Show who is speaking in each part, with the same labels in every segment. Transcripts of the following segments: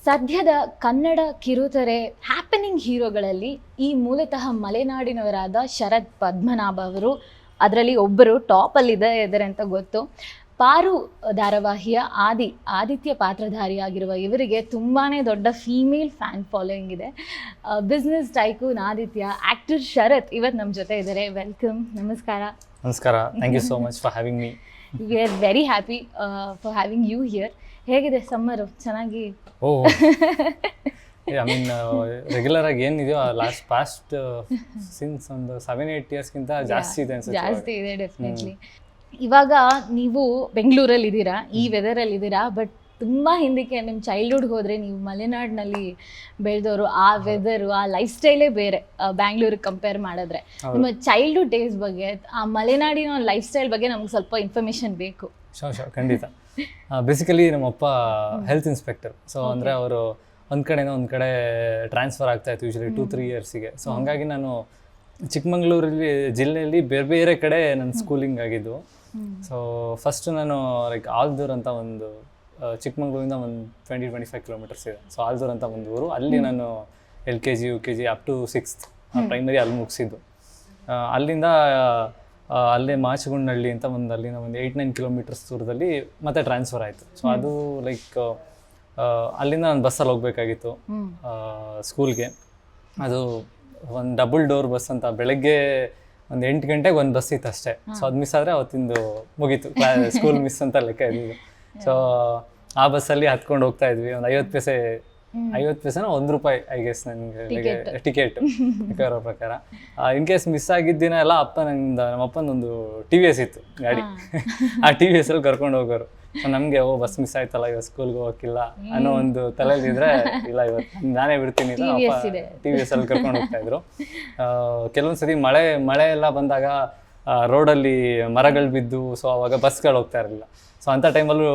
Speaker 1: ಸದ್ಯದ ಕನ್ನಡ ಕಿರುತೆರೆ ಹ್ಯಾಪನಿಂಗ್ ಹೀರೋಗಳಲ್ಲಿ ಈ ಮೂಲತಃ ಮಲೆನಾಡಿನವರಾದ ಶರತ್ ಪದ್ಮನಾಭ ಅವರು ಅದರಲ್ಲಿ ಒಬ್ಬರು ಟಾಪಲ್ಲಿದ್ದಾರೆ ಅಂತ ಗೊತ್ತು. ಪಾರು ಧಾರಾವಾಹಿಯ ಆದಿತ್ಯ ಪಾತ್ರಧಾರಿಯಾಗಿರುವ ಇವರಿಗೆ ತುಂಬಾ ದೊಡ್ಡ ಫೀಮೇಲ್ ಫ್ಯಾನ್ ಫಾಲೋಯಿಂಗ್ ಇದೆ. Business tycoon Aditya, actor Sharath ಇವತ್ತು ನಮ್ಮ ಜೊತೆ ಇದ್ದಾರೆ. ವೆಲ್ಕಮ್, ನಮಸ್ಕಾರ.
Speaker 2: ನಮಸ್ಕಾರ, thank you so much for having me.
Speaker 1: We are very happy for having you here. ಹೇಗಿದೆ ಸಮ್ಮರು? ಚೆನ್ನಾಗಿ?
Speaker 2: ಐ ಮೀನ್ ರೆಗ್ಯುಲರ್ ಆಗಿ ಏನಿದೆಯೋ ಪಾಸ್ಟ್ ಸಿನ್ಸ್ ಒಂದು 7-8 ಇಯರ್ಸ್ಗಿಂತ ಜಾಸ್ತಿ ಇದೆ ಅನ್ಸುತ್ತೆ.
Speaker 1: ಜಾಸ್ತಿ ಇದೆ ಡೆಫಿನೆಟ್ಲಿ. ಇವಾಗ ನೀವು ಬೆಂಗಳೂರಲ್ಲಿ ಇದ್ದೀರಾ, ಈ ವೆದರಲ್ಲಿ ಇದ್ದೀರಾ, ಬಟ್ ತುಂಬ ಹಿಂದಕ್ಕೆ ನಿಮ್ಮ ಚೈಲ್ಡ್ಹುಡ್ಗೆ ಹೋದರೆ ನೀವು ಮಲೆನಾಡಿನಲ್ಲಿ ಬೆಳೆದವರು, ಆ ವೆದರು, ಆ ಲೈಫ್ ಸ್ಟೈಲೇ ಬೇರೆ ಬ್ಯಾಂಗ್ಳೂರಿಗೆ ಕಂಪೇರ್ ಮಾಡಿದ್ರೆ. ನಿಮ್ಮ ಚೈಲ್ಡ್ಹುಡ್ ಡೇಸ್ ಬಗ್ಗೆ, ಆ ಮಲೆನಾಡಿನ ಲೈಫ್ ಸ್ಟೈಲ್ ಬಗ್ಗೆ ನಮ್ಗೆ ಸ್ವಲ್ಪ ಇನ್ಫಾರ್ಮೇಷನ್ ಬೇಕು.
Speaker 2: ಶೋರ್ ಖಂಡಿತ. ಬೇಸಿಕಲಿ ನಮ್ಮಪ್ಪ ಹೆಲ್ತ್ ಇನ್ಸ್ಪೆಕ್ಟರ್. ಸೊ ಅಂದರೆ ಅವರು ಒಂದು ಕಡೆಯಿಂದ ಒಂದು ಕಡೆ ಟ್ರಾನ್ಸ್ಫರ್ ಆಗ್ತಾಯಿತ್ತು ಯೂಶ್ವಲಿ 2-3 ಇಯರ್ಸಿಗೆ. ಸೊ ಹಾಗಾಗಿ ನಾನು ಚಿಕ್ಕಮಂಗ್ಳೂರಲ್ಲಿ ಜಿಲ್ಲೆಯಲ್ಲಿ ಬೇರೆ ಬೇರೆ ಕಡೆ ನನ್ನ ಸ್ಕೂಲಿಂಗ್ ಆಗಿದ್ದು. ಸೊ ಫಸ್ಟ್ ನಾನು ಲೈಕ್ ಆಲ್ದೂರ್ ಅಂತ ಒಂದು ಚಿಕ್ಕಮಂಗ್ಳೂರಿಂದ ಒಂದು 20-25 ಕಿಲೋಮೀಟರ್ಸ್ ಇದೆ. ಸೊ ಆಲ್ದೂರ್ ಅಂತ ಒಂದು ಊರು, ಅಲ್ಲಿ ನಾನು LKG UKG up to 6th primary ಅಲ್ಲಿ ಮುಗಿಸಿದ್ದು. ಅಲ್ಲಿಂದ ಅಲ್ಲೇ ಮಾಚಗುಂಡಹಳ್ಳಿ ಅಂತ ಅಲ್ಲಿನ ಒಂದು 8-9 ಕಿಲೋಮೀಟರ್ಸ್ ದೂರದಲ್ಲಿ ಮತ್ತೆ ಟ್ರಾನ್ಸ್ಫರ್ ಆಯಿತು. ಸೊ ಅದು ಲೈಕ್ ಅಲ್ಲಿಂದ ನಾನು ಬಸ್ಸಲ್ಲಿ ಹೋಗಬೇಕಾಗಿತ್ತು ಸ್ಕೂಲ್ಗೆ. ಅದು ಒಂದು ಡಬಲ್ ಡೋರ್ ಬಸ್ ಅಂತ, ಬೆಳಗ್ಗೆ ಒಂದು 8 ಗಂಟೆಗೆ ಒಂದು ಬಸ್ ಇತ್ತು ಅಷ್ಟೇ. ಸೊ ಅದು ಮಿಸ್ ಆದರೆ ಅವತ್ತಿಂದು ಮುಗೀತು, ಸ್ಕೂಲ್ ಮಿಸ್ ಅಂತ ಲೆಕ್ಕ ಇದ್ದಿದ್ದು. ಸೊ ಆ ಬಸ್ಸಲ್ಲಿ ಹತ್ಕೊಂಡು ಹೋಗ್ತಾ ಇದ್ವಿ. ಒಂದು 50 ಪೈಸೆನೋ ₹1 ಐ ಗೆಸ್ ನನಗೆ ಟಿಕೆಟ್ ಇರೋ ಪ್ರಕಾರ. ಇನ್ ಕೇಸ್ ಮಿಸ್ ಆಗಿದ್ದ ದಿನ ಎಲ್ಲ ನಮ್ಮಪ್ಪನೊಂದು TVS ಇತ್ತು ಗಾಡಿ, ಆ TVS ಅಲ್ಲಿ ಕರ್ಕೊಂಡು ಹೋಗೋರು. ಸೊ ನಮಗೆ ಬಸ್ ಮಿಸ್ ಆಯ್ತಲ್ಲ, ಇವತ್ತು ಸ್ಕೂಲ್ಗೆ ಹೋಗಕ್ಕಿಲ್ಲ ಅನ್ನೋ ಒಂದು ತಲೆಯಲ್ಲಿದ್ರೆ, ಇಲ್ಲ ಇವತ್ತು ನಾನೇ ಬಿಡ್ತೀನಿ TVS ಅಲ್ಲಿ ಕರ್ಕೊಂಡು ಹೋಗ್ತಾ ಇದ್ರು. ಕೆಲವೊಂದ್ಸತಿ ಮಳೆ ಎಲ್ಲ ಬಂದಾಗ ರೋಡಲ್ಲಿ ಮರಗಳು ಬಿದ್ದು, ಸೊ ಅವಾಗ ಬಸ್ಗಳು ಹೋಗ್ತಾ ಇರಲಿಲ್ಲ. ಸೊ ಅಂಥ ಟೈಮಲ್ಲೂ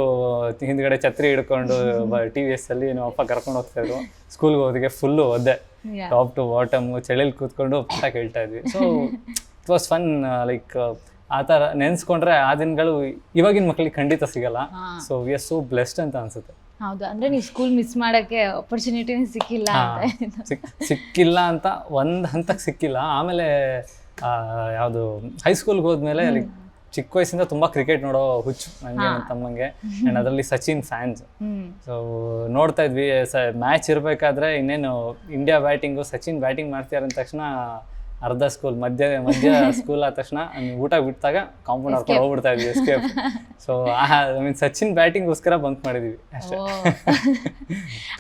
Speaker 2: ಹಿಂದ್ಗಡೆ ಛತ್ರಿ ಹಿಡ್ಕೊಂಡು TVS ಅಲ್ಲಿ ನಮ್ಮ ಅಪ್ಪ ಕರ್ಕೊಂಡು ಹೋಗ್ತಾ ಇದ್ರು. ಸ್ಕೂಲ್ಗೆ ಹೋದಿಗೆ ಫುಲ್ಲು ಒದ್ದೆ, ಟಾಪ್ ಟು ಬಾಟಮು, ಚಳಿಲಿ ಕೂತ್ಕೊಂಡು ಪಾಠ ಕೇಳ್ತಾ ಇದ್ವಿ. So it was fun. Like ಆ ಥರ ನೆನೆಸ್ಕೊಂಡ್ರೆ ಆ ದಿನಗಳು ಇವಾಗಿನ ಮಕ್ಕಳಿಗೆ ಖಂಡಿತ ಸಿಗಲ್ಲ. So we are so blessed ಅಂತ ಅನ್ಸುತ್ತೆ.
Speaker 1: ಹೌದು, ಅಂದ್ರೆ ನೀವು ಸ್ಕೂಲ್ ಮಿಸ್ ಮಾಡೋಕ್ಕೆ ಆಪರ್ಚುನಿಟಿನೇ
Speaker 2: ಸಿಕ್ಕಿಲ್ಲ ಅಂತ ಒಂದು ಹಂತಕ್ಕೆ ಸಿಕ್ಕಿಲ್ಲ. ಆಮೇಲೆ ಯಾವುದು ಹೈಸ್ಕೂಲ್ಗೆ ಹೋದ್ಮೇಲೆ ಲೈಕ್ ಚಿಕ್ಕ ವಯಸ್ಸಿಂದ ತುಂಬ ಕ್ರಿಕೆಟ್ ನೋಡೋ ಹುಚ್ಚು ನನಗೆ, ನನ್ನ ತಮ್ಮಂಗೆ. ಆ್ಯಂಡ್ ಅದರಲ್ಲಿ ಸಚಿನ್ ಫ್ಯಾನ್ಸ್. ಸೊ ನೋಡ್ತಾ ಇದ್ವಿ ಮ್ಯಾಚ್ ಇರಬೇಕಾದ್ರೆ, ಇನ್ನೇನು ಇಂಡಿಯಾ ಬ್ಯಾಟಿಂಗು, ಸಚಿನ್ ಬ್ಯಾಟಿಂಗ್ ಮಾಡ್ತಿದ್ದಾರೆ ಅಂದ ತಕ್ಷಣ ಅರ್ಧ ಸ್ಕೂಲ್ ಮಧ್ಯ ಸ್ಕೂಲ್ ಆದ ತಕ್ಷಣ ಊಟ ಬಿಟ್ಟಾಗ ಕಾಂಪೌಂಡ್ ಹಾಕೊಂಡು ಹೋಗ್ಬಿಡ್ತಾ ಇದ್ವಿ escape. So I mean Sachin ಬ್ಯಾಟಿಂಗ್ಗೋಸ್ಕರ ಬಂಕ್ ಮಾಡಿದ್ವಿ ಅಷ್ಟೇ.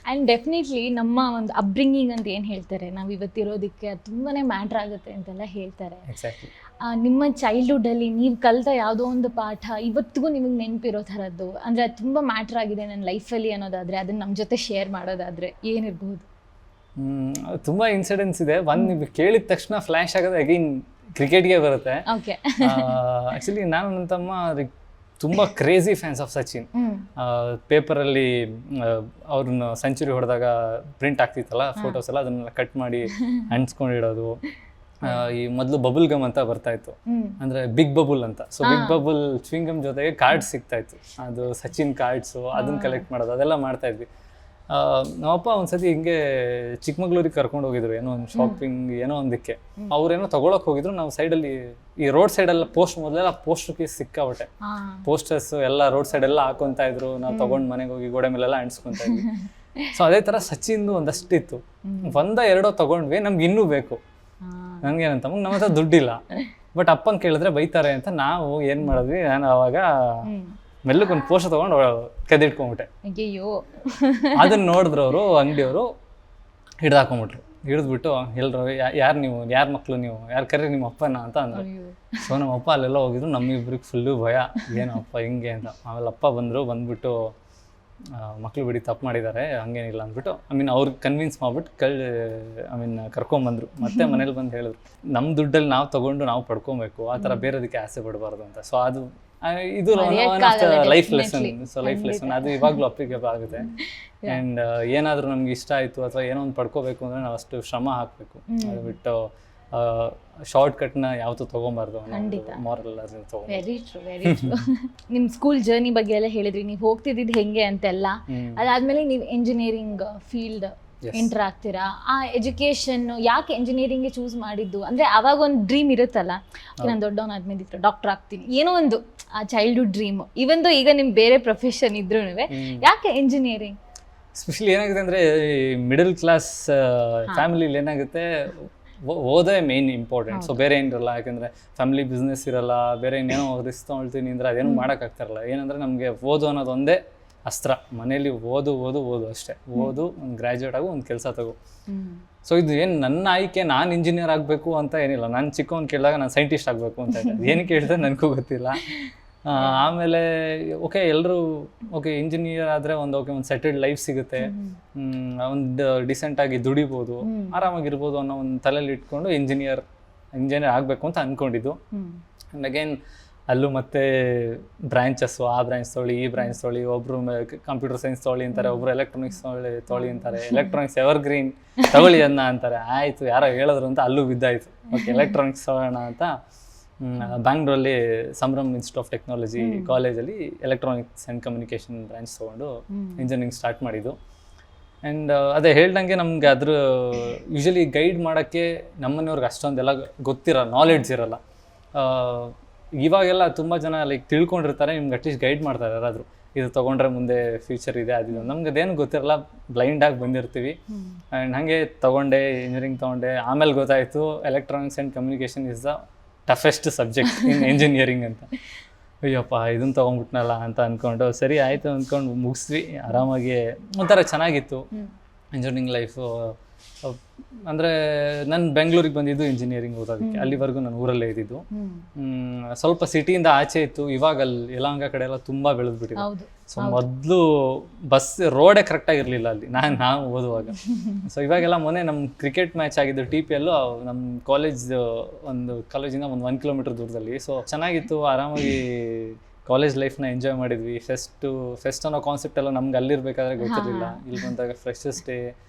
Speaker 1: ಆ್ಯಂಡ್ ಡೆಫಿನೆಟ್ಲಿ ನಮ್ಮ ಒಂದು ಅಪ್ಬ್ರಿಂಗಿಂಗ್ ಅಂತ ಏನು ಹೇಳ್ತಾರೆ, ನಾವು ಇವತ್ತಿರೋದಕ್ಕೆ ತುಂಬಾ ಮ್ಯಾಟ್ರ್ ಆಗುತ್ತೆ ಅಂತೆಲ್ಲ ಹೇಳ್ತಾರೆ.
Speaker 2: ಎಕ್ಸಾಕ್ಟ್ಲಿ.
Speaker 1: ನಿಮ್ಮ ಚೈಲ್ಡ್ಹುಡ್ಡಲ್ಲಿ ನೀವು ಕಲಿತ ಯಾವುದೋ ಒಂದು ಪಾಠ ಇವತ್ತಿಗೂ ನಿಮಗೆ ನೆನಪಿರೋ ಥರದ್ದು, ಅಂದರೆ ಅದು ತುಂಬ ಮ್ಯಾಟ್ರ್ ಆಗಿದೆ ನನ್ನ ಲೈಫಲ್ಲಿ ಅನ್ನೋದಾದರೆ, ಅದನ್ನು ನಮ್ಮ ಜೊತೆ ಶೇರ್ ಮಾಡೋದಾದರೆ ಏನಿರ್ಬೋದು?
Speaker 2: ತುಂಬ ಇನ್ಸಿಡೆಂಟ್ಸ್ ಇದೆ. ನೀವು ಕೇಳಿದ ತಕ್ಷಣ ಫ್ಲ್ಯಾಶ್ ಆಗೋದು ಅಗೈನ್ ಕ್ರಿಕೆಟ್ಗೆ ಬರುತ್ತೆ. ಆ್ಯಕ್ಚುಲಿ ನಾನು ನನ್ನ ತಮ್ಮ ತುಂಬ ಕ್ರೇಜಿ ಫ್ಯಾನ್ಸ್ ಆಫ್ ಸಚಿನ್. ಪೇಪರಲ್ಲಿ ಅವ್ರನ್ನ ಸೆಂಚುರಿ ಹೊಡೆದಾಗ ಪ್ರಿಂಟ್ ಆಗ್ತಿತ್ತಲ್ಲ ಫೋಟೋಸ್ ಎಲ್ಲ, ಅದನ್ನೆಲ್ಲ ಕಟ್ ಮಾಡಿ ಅಂಟಿಸ್ಕೊಂಡಿಡೋದು. ಈ ಮೊದಲು ಬಬುಲ್ ಗಮ್ ಅಂತ ಬರ್ತಾ ಇತ್ತು, ಅಂದ್ರೆ ಬಿಗ್ ಬಬುಲ್ ಅಂತ. ಸೊ ಬಿಗ್ ಬಬುಲ್ ಚ್ವಿಂಗ್ ಗಮ್ ಜೊತೆಗೆ ಕಾರ್ಡ್ಸ್ ಸಿಗ್ತಾ ಇತ್ತು, ಅದು ಸಚಿನ್ ಕಾರ್ಡ್ಸು, ಅದನ್ನ ಕಲೆಕ್ಟ್ ಮಾಡೋದು, ಅದೆಲ್ಲ ಮಾಡ್ತಾ ಇದ್ವಿ. ನಮ್ಮಪ್ಪ ಒಂದ್ಸತಿ ಹಿಂಗೆ ಚಿಕ್ಕಮಗ್ಳೂರಿಗೆ ಕರ್ಕೊಂಡು ಹೋಗಿದ್ರು, ಏನೋ ಒಂದು ಶಾಪಿಂಗ್ ಏನೋ ಒಂದಕ್ಕೆ. ಅವ್ರೇನೋ ತಗೊಳಕ್ ಹೋಗಿದ್ರು. ನಾವು ಸೈಡಲ್ಲಿ ಈ ರೋಡ್ ಸೈಡೆಲ್ಲ ಮೊದಲೆಲ್ಲ ಪೋಸ್ಟರ್ಗೆ ಸಿಕ್ಕಾಬಟ್ಟೆ ಪೋಸ್ಟರ್ಸ್ ಎಲ್ಲ ರೋಡ್ ಸೈಡ್ ಎಲ್ಲ ಹಾಕೊಂತ ಇದ್ರು. ನಾವು ತಗೊಂಡು ಮನೆಗೆ ಹೋಗಿ ಗೋಡೆ ಮೇಲೆಲ್ಲ ಅಂಟಿಸ್ಕೊಂತ ಇದ್ವಿ. ಸೊ ಅದೇ ಥರ ಸಚಿನ್ದು ಒಂದಷ್ಟು ಇತ್ತು. 1-2 ತಗೊಂಡ್ವಿ, ನಮ್ಗೆ ಇನ್ನೂ ಬೇಕು. ನನಗೇನಂತ ನಮ್ಮ ಹತ್ರ ದುಡ್ಡಿಲ್ಲ, ಬಟ್ ಅಪ್ಪಂಗೆ ಕೇಳಿದ್ರೆ ಬೈತಾರೆ ಅಂತ ನಾವು ಏನು ಮಾಡಿದ್ವಿ, ನಾನು ಅವಾಗ ಮೆಲ್ಲಕ್ಕೊಂದು ಪೋಸ್ಟರ್ ತೊಗೊಂಡು ಕದಿಟ್ಕೊಂಡ್ಬಿಟ್ಟೆ. ಅದನ್ನ ನೋಡಿದ್ರು ಅವರು, ಅಂಗಡಿಯವರು ಹಿಡ್ದಾಕೊಂಡ್ಬಿಟ್ರು. ಹಿಡಿದ್ಬಿಟ್ಟು ಎಲ್ಲರೂ ಯಾರ ಮಕ್ಕಳು ನೀವು, ಯಾರು ಕರೀರಿ ನಿಮ್ಮ ಅಪ್ಪನ ಅಂತ ಅಂದರು. ಸೊ ನಮ್ಮ ಅಪ್ಪ ಅಲ್ಲೆಲ್ಲ ಹೋಗಿದ್ರು. ನಮ್ಮಿಬ್ರಿಗೆ ಫುಲ್ಲು ಭಯ, ಏನಪ್ಪ ಹಿಂಗೆ ಅಂತ. ಆಮೇಲೆ ಅಪ್ಪ ಬಂದ್ಬಿಟ್ಟು ಮಕ್ಕಳು ಬಿಡಿ ತಪ್ಪು ಮಾಡಿದ್ದಾರೆ, ಹಂಗೇನಿಲ್ಲ ಅಂದ್ಬಿಟ್ಟು ಅವ್ರಿಗೆ ಕನ್ವಿನ್ಸ್ ಮಾಡ್ಬಿಟ್ಟು ಕರ್ಕೊಂಬಂದ್ರು. ಮತ್ತೆ ಮನೇಲಿ ಬಂದು ಹೇಳಿದ್ರು, ನಮ್ಮ ದುಡ್ಡಲ್ಲಿ ನಾವು ತೊಗೊಂಡು ನಾವು ಪಡ್ಕೊಬೇಕು, ಆ ಥರ ಬೇರೆದಕ್ಕೆ ಆಸೆ ಪಡಬಾರ್ದು ಅಂತ. ಸೊ ಅದು ಇದು life lesson. So life lesson ಅದು ಇವಾಗಲೂ ಅಪ್ಲಿಕೇಬಲ್ ಆಗುತ್ತೆ. ಆ್ಯಂಡ್ ಏನಾದರೂ ನಮ್ಗೆ ಇಷ್ಟ ಆಯಿತು ಅಥವಾ ಏನೋ ಒಂದು ಪಡ್ಕೋಬೇಕು ಅಂದರೆ ನಾವು ಅಷ್ಟು ಶ್ರಮ ಹಾಕಬೇಕು. ಅದು ಬಿಟ್ಟು ಶಾರ್ಟ್ ಕಟ್ನ ಯಾವತ್ತೂ ತೊಗೊಬಾರ್ದು
Speaker 1: ಖಂಡಿತ.
Speaker 2: ಮಾರಲ್ ಅದನ್ನ ತೊಗೊಂಡು.
Speaker 1: Very true, very true. ನಿಮ್ಮ ಸ್ಕೂಲ್ ಜರ್ನಿ ಬಗ್ಗೆ ಎಲ್ಲ ಹೇಳಿದ್ರಿ, ನೀವು ಹೋಗ್ತಿದ್ದಿದ್ದು ಹೆಂಗೆ ಅಂತೆಲ್ಲ. ಅದಾದ್ಮೇಲೆ ನೀವು ಇಂಜಿನಿಯರಿಂಗ್ ಫೀಲ್ಡ್ ಎಂಟರ್ ಆಗ್ತೀರಾ. ಆ ಎಜುಕೇಶನ್ ಯಾಕೆ ಇಂಜಿನಿಯರಿಂಗ್ಗೆ ಚೂಸ್ ಮಾಡಿದ್ದು? ಅಂದರೆ ಅವಾಗ ಒಂದು ಡ್ರೀಮ್ ಇರುತ್ತಲ್ಲ, ನಾನು ದೊಡ್ಡವನಾದ್ಮೇಲೆ ಡಾಕ್ಟರ್ ಆಗ್ತೀನಿ, ಏನೋ ಒಂದು ಆ ಚೈಲ್ಡ್ಹುಡ್ ಡ್ರೀಮ್. ಇವಂದು ಈಗ ನಿಮ್ಗೆ ಬೇರೆ ಪ್ರೊಫೆಷನ್ ಇದ್ರೂ ಯಾಕೆ ಇಂಜಿನಿಯರಿಂಗ್?
Speaker 2: ಸ್ಪೆಷಲಿ ಏನಾಗುತ್ತೆ ಅಂದರೆ ಮಿಡಲ್ ಕ್ಲಾಸ್ ಫ್ಯಾಮಿಲಿಲಿ ಏನಾಗುತ್ತೆ, ಓದೇ ಮೇನ್ ಇಂಪಾರ್ಟೆಂಟ್. ಸೊ ಬೇರೆ ಏನಿರಲ್ಲ, ಯಾಕೆಂದರೆ ಫ್ಯಾಮಿಲಿ ಬಿಸ್ನೆಸ್ ಇರಲ್ಲ, ಬೇರೆ ಇನ್ನೇನೋ ರಿಸ್ಕ್ ತೊಗೊಳ್ತೀನಿ ಅಂದರೆ ಅದೇನು ಮಾಡೋಕ್ಕಾಗ್ತಾರಲ್ಲ. ಏನಂದರೆ ನಮಗೆ ಓದು ಅನ್ನೋದು ಒಂದೇ ಅಸ್ತ್ರ. ಮನೇಲಿ ಓದು ಓದು ಓದು ಅಷ್ಟೇ. ಓದು, ಒಂದು ಗ್ರ್ಯಾಜುಯೇಟ್ ಆಗು, ಒಂದು ಕೆಲಸ ತಗೋ. ಸೊ ಇದು ಏನು ನನ್ನ ಆಯ್ಕೆ, ನಾನು ಇಂಜಿನಿಯರ್ ಆಗಬೇಕು ಅಂತ ಏನಿಲ್ಲ. ನಾನು ಚಿಕ್ಕವನು ಕೇಳಿದಾಗ ನಾನು ಸೈಂಟಿಸ್ಟ್ ಆಗಬೇಕು ಅಂತ ಇದೆ. ಏನಕ್ಕೆ ಹೇಳಿದ್ರೆ ನನಗೂ ಗೊತ್ತಿಲ್ಲ. ಆಮೇಲೆ ಓಕೆ ಎಲ್ಲರೂ ಓಕೆ ಇಂಜಿನಿಯರ್ ಆದರೆ ಒಂದು ಸೆಟಲ್ಡ್ ಲೈಫ್ ಸಿಗುತ್ತೆ, ಒಂದು ಡಿಸೆಂಟಾಗಿ ದುಡಿಬೋದು, ಆರಾಮಾಗಿರ್ಬೋದು ಅನ್ನೋ ಒಂದು ತಲೆಯಲ್ಲಿ ಇಟ್ಕೊಂಡು ಇಂಜಿನಿಯರ್ ಆಗಬೇಕು ಅಂತ ಅಂದ್ಕೊಂಡಿದ್ದು. ಆ್ಯಂಡ್ ಅಗೇನ್ ಅಲ್ಲೂ ಮತ್ತೆ ಬ್ರಾಂಚಸ್ಸು, ಆ ಬ್ರಾಂಚ್ ತೊಗೊಳ್ಳಿ, ಈ ಬ್ರಾಂಚ್ ತೊಗೊಳ್ಳಿ, ಒಬ್ಬರು ಕಂಪ್ಯೂಟರ್ ಸೈನ್ಸ್ ತೊಗೊಳ್ಳಿ ಅಂತಾರೆ, ಒಬ್ಬರು ಎಲೆಕ್ಟ್ರಾನಿಕ್ಸ್ ತೊಗೊಳ್ಳಿ ಅಂತಾರೆ, ಎಲೆಕ್ಟ್ರಾನಿಕ್ಸ್ ಎವರ್ಗ್ರೀನ್ ತಗೊಳ್ಳಿ ಅಂತಾರೆ. ಆಯಿತು, ಯಾರೋ ಹೇಳಿದ್ರು ಅಂತ ಅಲ್ಲೂ ಬಿದ್ದಾಯಿತು. ಓಕೆ ಎಲೆಕ್ಟ್ರಾನಿಕ್ಸ್ ತೊಗೊಳ್ಳೋಣ ಅಂತ ಬ್ಯಾಂಗ್ಳೂರಲ್ಲಿ ಸಂಭ್ರಮ್ ಇನ್ಸ್ಟಿಟ್ಯೂಟ್ ಆಫ್ ಟೆಕ್ನಾಲಜಿ ಕಾಲೇಜಲ್ಲಿ ಎಲೆಕ್ಟ್ರಾನಿಕ್ಸ್ ಆ್ಯಂಡ್ ಕಮ್ಯುನಿಕೇಷನ್ ಬ್ರಾಂಚ್ ತೊಗೊಂಡು ಇಂಜಿನಿಯರಿಂಗ್ ಸ್ಟಾರ್ಟ್ ಮಾಡಿದ್ದು. ಆ್ಯಂಡ್ ಅದೇ ಹೇಳ್ದಂಗೆ ನಮಗೆ ಅದ್ರ ಯೂಶಲಿ ಗೈಡ್ ಮಾಡೋಕ್ಕೆ ನಮ್ಮನೆಯವ್ರಿಗೆ ಅಷ್ಟೊಂದೆಲ್ಲ ಗೊತ್ತಿರಲ್ಲ, ನಾಲೆಡ್ಜ್ ಇರಲ್ಲ. ಇವಾಗೆಲ್ಲ ತುಂಬ ಜನ ಲೈಕ್ ತಿಳ್ಕೊಂಡಿರ್ತಾರೆ, ನಿಮ್ಗೆ ಅಟ್ಲೀಸ್ಟ್ ಗೈಡ್ ಮಾಡ್ತಾರೆ ಯಾರಾದರೂ, ಇದು ತೊಗೊಂಡ್ರೆ ಮುಂದೆ ಫ್ಯೂಚರ್ ಇದೆ ಅದು. ನಮ್ಗೆ ಅದೇನು ಗೊತ್ತಿರಲ್ಲ, ಬ್ಲೈಂಡಾಗಿ ಬಂದಿರ್ತೀವಿ. ಆ್ಯಂಡ್ ಹಾಗೆ ತೊಗೊಂಡೆ, ಇಂಜಿನಿಯರಿಂಗ್ ತೊಗೊಂಡೆ. ಆಮೇಲೆ ಗೊತ್ತಾಯಿತು electronics and communication is the toughest subject in engineering ಅಂತ. ಅಯ್ಯಪ್ಪ ಇದನ್ನು ತೊಗೊಂಡ್ಬಿಟ್ನಲ್ಲ ಅಂತ ಅಂದ್ಕೊಂಡು ಸರಿ ಆಯಿತು ಅಂದ್ಕೊಂಡು ಮುಗಿಸ್ವಿ ಆರಾಮಾಗಿ. ಒಂಥರ ಚೆನ್ನಾಗಿತ್ತು ಇಂಜಿನಿಯರಿಂಗ್ ಲೈಫು. ಅಂದರೆ ನಾನು ಬೆಂಗಳೂರಿಗೆ ಬಂದಿದ್ದು ಇಂಜಿನಿಯರಿಂಗ್ ಓದೋದಕ್ಕೆ. ಅಲ್ಲಿವರೆಗೂ ನಾನು ಊರಲ್ಲೇ ಇದ್ದಿದ್ದು. ಸ್ವಲ್ಪ ಸಿಟಿಯಿಂದ ಆಚೆ ಇತ್ತು. ಇವಾಗ ಅಲ್ಲಿ ಯಲಹಂಕ ಕಡೆ ಎಲ್ಲ ತುಂಬ ಬೆಳೆದ್ಬಿಟ್ಟಿದೆ. ಸೊ ಮೊದಲು ಬಸ್ ರೋಡೇ ಕರೆಕ್ಟಾಗಿರಲಿಲ್ಲ ಅಲ್ಲಿ ನಾವು ಓದುವಾಗ. ಸೊ ಇವಾಗೆಲ್ಲ ಮೊನ್ನೆ ನಮ್ಮ ಕ್ರಿಕೆಟ್ ಮ್ಯಾಚ್ ಆಗಿದ್ದು TPL ನಮ್ಮ ಕಾಲೇಜಿಂದ ಒಂದು 1 ಕಿಲೋಮೀಟರ್ ದೂರದಲ್ಲಿ. ಸೊ ಚೆನ್ನಾಗಿತ್ತು, ಆರಾಮಾಗಿ ಕಾಲೇಜ್ ಲೈಫ್ನ ಎಂಜಾಯ್ ಮಾಡಿದ್ವಿ. ಫೆಸ್ಟ್ ಅನ್ನೋ ಕಾನ್ಸೆಪ್ಟ್ ಎಲ್ಲ ನಮ್ಗೆ ಅಲ್ಲಿರ್ಬೇಕಾದ್ರೆ ಗೊತ್ತಿರಲಿಲ್ಲ. ಇಲ್ಲಿ ಬಂದಾಗ ಫ್ರೆಶರ್ಸ್ ಡೇ,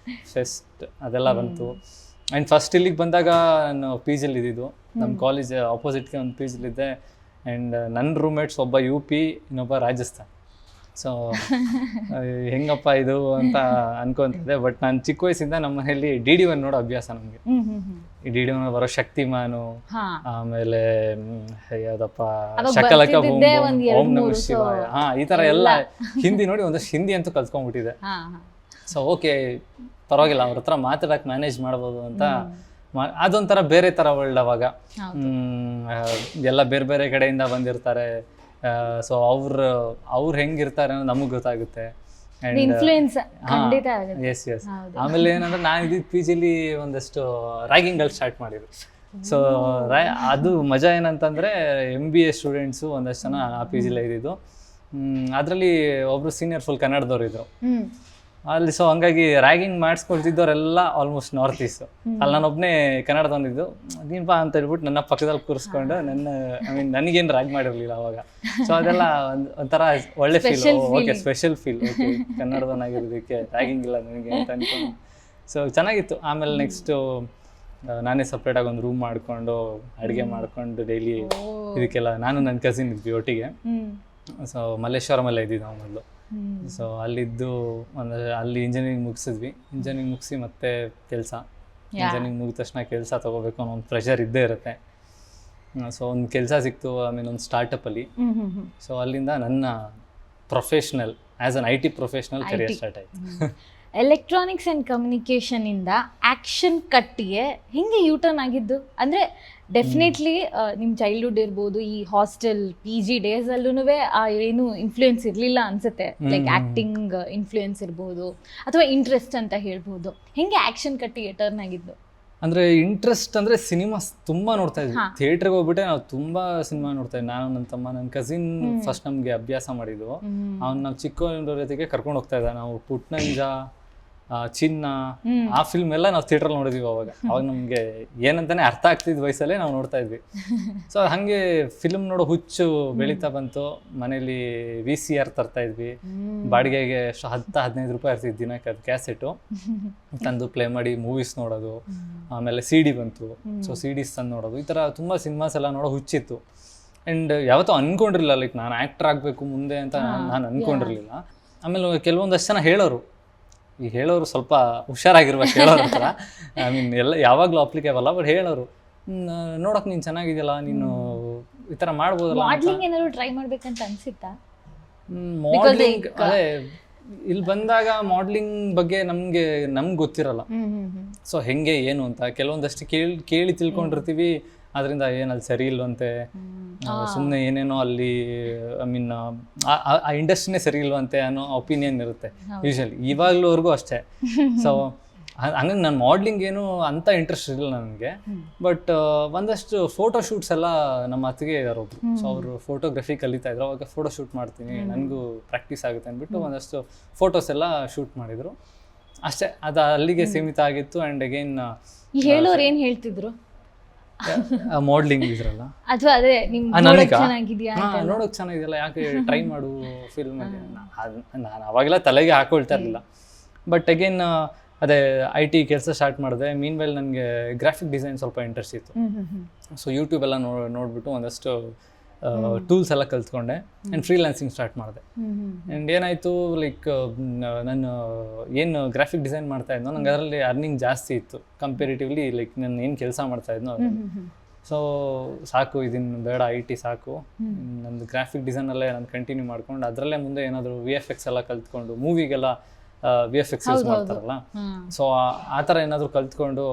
Speaker 2: ಫೆಸ್ಟ್ ಅದೆಲ್ಲ ಬಂತು. ಆ್ಯಂಡ್ ಫಸ್ಟ್ ಇಲ್ಲಿಗೆ ಬಂದಾಗ ನಾನು PGಲಿ ಇದ್ದಿದ್ದು. ನಮ್ಮ ಕಾಲೇಜ್ ಆಪೋಸಿಟ್ಗೆ ಒಂದು PGಲಿದ್ದೆ. ಆ್ಯಂಡ್ ನನ್ನ ರೂಮ್ಮೇಟ್ಸ್ ಒಬ್ಬ UP, ಇನ್ನೊಬ್ಬ ರಾಜಸ್ಥಾನ್. ಸೊ ಹೆಂಗಪ್ಪ ಇದು ಅಂತ ಅನ್ಕೊಂತಿದ್ದೆ. ಬಟ್ ನಾನು ಚಿಕ್ಕ ವಯಸ್ಸಿಂದ ನಮ್ಮ ಮನೆಯಲ್ಲಿ DD1 ನೋಡೋ ಅಭ್ಯಾಸ ನಮಗೆ. ಈ DD1 ಬರೋ ಶಕ್ತಿಮಾನು, ಆಮೇಲೆ ಯಾವುದಪ್ಪ ಶಕಲಕ ಓಂ ನಮಃ ಶಿವಾಯ, ಈ ಥರ ಎಲ್ಲ ಹಿಂದಿ ನೋಡಿ ಒಂದಷ್ಟು ಹಿಂದಿ ಅಂತೂ ಕಲ್ತ್ಕೊಂಡ್ಬಿಟ್ಟಿದೆ. ಸೊ ಓಕೆ ಪರವಾಗಿಲ್ಲ, ಅವ್ರ ಹತ್ರ ಮಾತಾಡಕ್ಕೆ ಮ್ಯಾನೇಜ್ ಮಾಡ್ಬೋದು ಅಂತ. ಅದೊಂಥರ ಬೇರೆ ಥರ ವರ್ಲ್ಡ್ ಅವಾಗ. ಎಲ್ಲ ಬೇರೆ ಬೇರೆ ಕಡೆಯಿಂದ ಬಂದಿರ್ತಾರೆ. ಸೊ ಅವ್ರು ಹೆಂಗಿರ್ತಾರೆ ಅನ್ನೋದು ನಮಗೆ ಗೊತ್ತಾಗುತ್ತೆ. Yes yes. ಆಮೇಲೆ ಏನಂದ್ರೆ ನಾನು ಇದ್ದಿದ್ದು PGಲಿ ಒಂದಷ್ಟು ರ್ಯಾಗಿಂಗ್ಗಳು ಸ್ಟಾರ್ಟ್ ಮಾಡಿದ್ರು. ಸೊ ಅದು ಮಜಾ ಏನಂತಂದರೆ MBA ಸ್ಟೂಡೆಂಟ್ಸು ಒಂದಷ್ಟು ಜನ ಆ PGಲೇ ಇದ್ದಿದ್ದು. ಅದರಲ್ಲಿ ಒಬ್ಬರು ಸೀನಿಯರ್ ಫುಲ್ ಕನ್ನಡದವ್ರು ಇದ್ರು ಅಲ್ಲಿ. ಸೊ ಹಂಗಾಗಿ ರ್ಯಾಗಿಂಗ್ ಮಾಡಿಸ್ಕೊಳ್ತಿದ್ದವರೆಲ್ಲ ಆಲ್ಮೋಸ್ಟ್ ನಾರ್ತ್ ಈಸ್ಟ್. ಅಲ್ಲಿ ನಾನೊಬ್ಬನೇ ಕನ್ನಡದವನಿದ್ದು. ನೀನಪ್ಪ ಅಂತ ಹೇಳ್ಬಿಟ್ಟು ನನ್ನ ಪಕ್ಕದಲ್ಲಿ ಕೂರಿಸ್ಕೊಂಡು ನನಗೇನು ರ್ಯಾಗ್ ಮಾಡಿರಲಿಲ್ಲ ಅವಾಗ. ಸೊ ಅದೆಲ್ಲ ಒಂಥರ ಒಳ್ಳೆ feel. Okay special feel. Okay ಕನ್ನಡದವನಾಗಿರೋದಕ್ಕೆ ರ್ಯಾಗಿಂಗ್ ಇಲ್ಲ ನನಗೆ ಅಂತ ಅನ್ಕೊಂಡು. ಸೊ ಚೆನ್ನಾಗಿತ್ತು. ಆಮೇಲೆ ನೆಕ್ಸ್ಟು ನಾನೇ ಸಪ್ರೇಟಾಗಿ ಒಂದು ರೂಮ್ ಮಾಡಿಕೊಂಡು ಅಡುಗೆ ಮಾಡಿಕೊಂಡು ಡೈಲಿ ಇದಕ್ಕೆಲ್ಲ ನಾನು ನನ್ನ ಕಸಿನ್ ಇದ್ವಿ ಒಟ್ಟಿಗೆ. ಸೊ ಮಲ್ಲೇಶ್ವರಮಲ್ಲೇ ಇದ್ದಿದ್ದು ನಾವು ಮೊದಲು. ಸೊ ಅಲ್ಲಿದ್ದು ಅಲ್ಲಿ ಇಂಜಿನಿಯರಿಂಗ್ ಮುಗಿಸಿದ್ವಿ. ಇಂಜಿನಿಯರಿಂಗ್ ಮುಗಿಸಿ ಮತ್ತೆ ಕೆಲಸ, ಇಂಜಿನಿಯರಿಂಗ್ ಮುಗಿದ ತಕ್ಷಣ ಕೆಲಸ ತೊಗೋಬೇಕು ಅನ್ನೋ ಒಂದು ಪ್ರೆಷರ್ ಇದ್ದೇ ಇರುತ್ತೆ. ಸೊ ಒಂದು ಕೆಲಸ ಸಿಕ್ತು. ಒಂದು ಸ್ಟಾರ್ಟಪ್ಪಲ್ಲಿ. ಸೊ ಅಲ್ಲಿಂದ ನನ್ನ professional as an IT professional career start ಆಯಿತು.
Speaker 1: ಎಲೆಕ್ಟ್ರಾನಿಕ್ಸ್ ಆ್ಯಂಡ್ ಕಮ್ಯುನಿಕೇಷನಿಂದ ಆ್ಯಕ್ಷನ್ ಕಟ್ಟಿಗೆ ಹಿಂಗೆ ಯೂಟರ್ನ್ ಆಗಿದ್ದು? ಅಂದರೆ ಡೆಫಿನೆಟ್ಲಿ ನಿಮ್ಮ ಚೈಲ್ಡ್ಹುಡ್ ಇರ್ಬೋದು, ಈ ಹಾಸ್ಟೆಲ್ PG ಡೇಸಲ್ಲೂ ಏನು ಇನ್ಫ್ಲೂಯೆನ್ಸ್ ಇರಲಿಲ್ಲ ಅನ್ಸುತ್ತೆ. ಲೈಕ್ ಆ್ಯಕ್ಟಿಂಗ್ ಇನ್ಫ್ಲೂಯೆನ್ಸ್ ಇರ್ಬೋದು ಅಥವಾ ಇಂಟ್ರೆಸ್ಟ್ ಅಂತ ಹೇಳ್ಬೋದು. ಹೆಂಗೆ ಆ್ಯಕ್ಷನ್ ಕಟ್ಟಿಗೆ ಟರ್ನ್ ಆಗಿದ್ದು?
Speaker 2: ಅಂದರೆ ಇಂಟ್ರೆಸ್ಟ್ ಅಂದರೆ ಸಿನಿಮಾಸ್ ತುಂಬ ನೋಡ್ತಾ ಇದ್ವಿ. ಥಿಯೇಟ್ರಿಗೆ ಹೋಗ್ಬಿಟ್ಟೆ ನಾವು ತುಂಬ ಸಿನಿಮಾ ನೋಡ್ತಾ ಇದ್ವಿ. ನಾನು, ನನ್ನ ತಮ್ಮ, ನನ್ನ ಕಸಿನ್ ಫಸ್ಟ್ ನಮಗೆ ಅಭ್ಯಾಸ ಮಾಡಿದ್ದು. ಅವ್ನು ನಾವು ಚಿಕ್ಕವರ ಜೊತೆಗೆ ಕರ್ಕೊಂಡು ಹೋಗ್ತಾ ಇದ್ದ. ನಾವು ಪುಟ್ನಂಜ, ಚಿನ್ನ, ಆ ಫಿಲ್ಮ್ ಎಲ್ಲ ನಾವು ಥಿಯೇಟ್ರಲ್ಲಿ ನೋಡಿದ್ವಿ ಅವಾಗ ನಮಗೆ ಏನಂತಾನೆ ಅರ್ಥ ಆಗ್ತಿದ್ದ ವಯಸ್ಸಲ್ಲೇ ನಾವು ನೋಡ್ತಾ ಇದ್ವಿ. ಸೊ ಹಾಗೆ ಫಿಲ್ಮ್ ನೋಡೋ ಹುಚ್ಚು ಬೆಳೀತಾ ಬಂತು. ಮನೇಲಿ VCR ತರ್ತಾ ಇದ್ವಿ, ಬಾಡಿಗೆಗೆ 10-15 ರೂಪಾಯಿ ಇರ್ತಿದ್ದು ದಿನಕ್ಕೆ ಅದು ಕ್ಯಾಸೆಟು ತಂದು ಪ್ಲೇ ಮಾಡಿ ಮೂವೀಸ್ ನೋಡೋದು. ಆಮೇಲೆ CD ಬಂತು, ಸೊ CDs ತಂದು ನೋಡೋದು. ಈ ಥರ ತುಂಬ ಸಿನಿಮಾಸ್ ಎಲ್ಲ ನೋಡೋ ಹುಚ್ಚಿತ್ತು. ಆ್ಯಂಡ್ ಯಾವತ್ತೂ ಅಂದ್ಕೊಂಡಿರಲಿಲ್ಲ ಲೈಕ್ ನಾನು ಆ್ಯಕ್ಟರ್ ಆಗಬೇಕು ಮುಂದೆ ಅಂತ ನಾನು ಅಂದ್ಕೊಂಡಿರಲಿಲ್ಲ. ಆಮೇಲೆ ಕೆಲವೊಂದಷ್ಟು ಜನ ಹೇಳೋರು ಸ್ವಲ್ಪ ಹುಷಾರಾಗಿರ್ಬೇಕು ಹೇಳೋರ ಹತ್ರ. ಐ ಮೀನ್ ಎಲ್ಲ ಯಾವಾಗಲೂ ಅಪ್ಲಿಕೇಬಲ್ ಬಟ್ ಹೇಳೋರು ನೋಡೋಕೆ ನೀನು ಚೆನ್ನಾಗಿದೆಯಲ್ಲ, ನೀನು ಈ ಥರ ಮಾಡ್ಬೋದಲ್ಲ.
Speaker 1: ಮಾಡ್ಲಿಂಗ್ ಏನಾದ್ರು ಟ್ರೈ ಮಾಡ್ಬೇಕಂತ ಅನ್ಸಿತ್ತಾ?
Speaker 2: ಮಾಡ್ಲಿಂಗ್ ಅದೇ ಇಲ್ಲಿ ಬಂದಾಗ ಮಾಡ್ಲಿಂಗ್ ಬಗ್ಗೆ ನಮ್ಗೆ ಗೊತ್ತಿರಲ್ಲ. ಸೊ ಹೆಂಗೆ ಏನು ಅಂತ ಕೆಲವೊಂದಷ್ಟು ಕೇಳಿ ತಿಳ್ಕೊಂಡಿರ್ತೀವಿ. ಅದರಿಂದ ಏನಲ್ಲಿ ಸರಿ ಇಲ್ವಂತೆ, ಸುಮ್ಮನೆ ಏನೇನೋ ಅಲ್ಲಿ ಐ ಮೀನ್ ಆ ಇಂಡಸ್ಟ್ರಿನೇ ಸರಿ ಇಲ್ವಂತೆ ಅನ್ನೋ ಒಪಿನಿಯನ್ ಇರುತ್ತೆ ಯೂಶಲಿ, ಇವಾಗ್ಲೂವರೆಗೂ ಅಷ್ಟೇ. ಸೊ ಹಂಗಾಗಿ ನಾನು ಮಾಡ್ಲಿಂಗ್ ಏನು ಅಂತ ಇಂಟ್ರೆಸ್ಟ್ ಇರಲಿಲ್ಲ ನನಗೆ. ಬಟ್ ಒಂದಷ್ಟು ಫೋಟೋ ಶೂಟ್ಸ್ ಎಲ್ಲ ನಮ್ಮ ಅತ್ತಿಗೆ ಇದ್ದಾರೆ ಒಬ್ರು, ಸೊ ಅವರು ಫೋಟೋಗ್ರಫಿ ಕಲಿತಾ ಇದ್ರು. ಅವಾಗ ಫೋಟೋ ಶೂಟ್ ಮಾಡ್ತೀನಿ, ನನಗೂ ಪ್ರಾಕ್ಟೀಸ್ ಆಗುತ್ತೆ ಅಂದ್ಬಿಟ್ಟು ಒಂದಷ್ಟು ಫೋಟೋಸ್ ಎಲ್ಲ ಶೂಟ್ ಮಾಡಿದರು ಅಷ್ಟೇ. ಅದು ಅಲ್ಲಿಗೆ ಸೀಮಿತ ಆಗಿತ್ತು. ಆ್ಯಂಡ್ ಅಗೇನ್
Speaker 1: ಹೇಳೋರು ಏನು ಹೇಳ್ತಿದ್ರು?
Speaker 2: ಮಾಡ್ಲಿಂಗ್ ಇದ್ರಲ್ಲ,
Speaker 1: ಅಥವಾ ಅದೇ ನೋಡೋಕೆ
Speaker 2: ಚೆನ್ನಾಗಿದೆಯಲ್ಲ, ಯಾಕೆ ಟ್ರೈ ಮಾಡು ಫಿಲ್ಮ್. ನಾನು ಅವಾಗೆಲ್ಲ ತಲೆಗೆ ಹಾಕೊಳ್ತಾ ಇರಲಿಲ್ಲ. ಬಟ್ ಅಗೇನ್ ಅದೇ IT ಕೆಲಸ ಸ್ಟಾರ್ಟ್ ಮಾಡಿದೆ. ಮೀನ್ ವೇಲ್ ನನಗೆ ಗ್ರಾಫಿಕ್ ಡಿಸೈನ್ ಸ್ವಲ್ಪ ಇಂಟ್ರೆಸ್ಟ್ ಇತ್ತು. ಸೊ ಯೂಟ್ಯೂಬ್ ಎಲ್ಲ ನೋಡ್ಬಿಟ್ಟು ಒಂದಷ್ಟು ಟೂಲ್ಸ್ ಎಲ್ಲ ಕಲ್ತ್ಕೊಂಡೆ ಆ್ಯಂಡ್ ಫ್ರೀಲ್ಯಾನ್ಸಿಂಗ್ ಸ್ಟಾರ್ಟ್ ಮಾಡಿದೆ. ಆ್ಯಂಡ್ ಏನಾಯಿತು ಲೈಕ್ ನಾನು ಏನು ಗ್ರಾಫಿಕ್ ಡಿಸೈನ್ ಮಾಡ್ತಾ ಇದ್ನೋ ನಂಗೆ ಅದರಲ್ಲಿ ಅರ್ನಿಂಗ್ ಜಾಸ್ತಿ ಇತ್ತು ಕಂಪೇರಿಟಿವ್ಲಿ ಲೈಕ್ ನಾನು ಏನು ಕೆಲಸ ಮಾಡ್ತಾ ಇದ್ನೋ ಅದರಲ್ಲಿ. ಸೊ ಸಾಕು ಇದನ್ನು ಬೇಡ, IT ಸಾಕು, ನಂದು ಗ್ರಾಫಿಕ್ ಡಿಸೈನಲ್ಲೇ ನಾನು ಕಂಟಿನ್ಯೂ ಮಾಡ್ಕೊಂಡು ಅದರಲ್ಲೇ ಮುಂದೆ ಏನಾದರೂ VFX ಎಲ್ಲ ಕಲ್ತ್ಕೊಂಡು ಮೂವಿಗೆಲ್ಲ VFX ಯೂಸ್ ಮಾಡ್ತಾರಲ್ಲ, ಸೊ ಆ ಥರ ಏನಾದರೂ ಕಲ್ತ್ಕೊಂಡು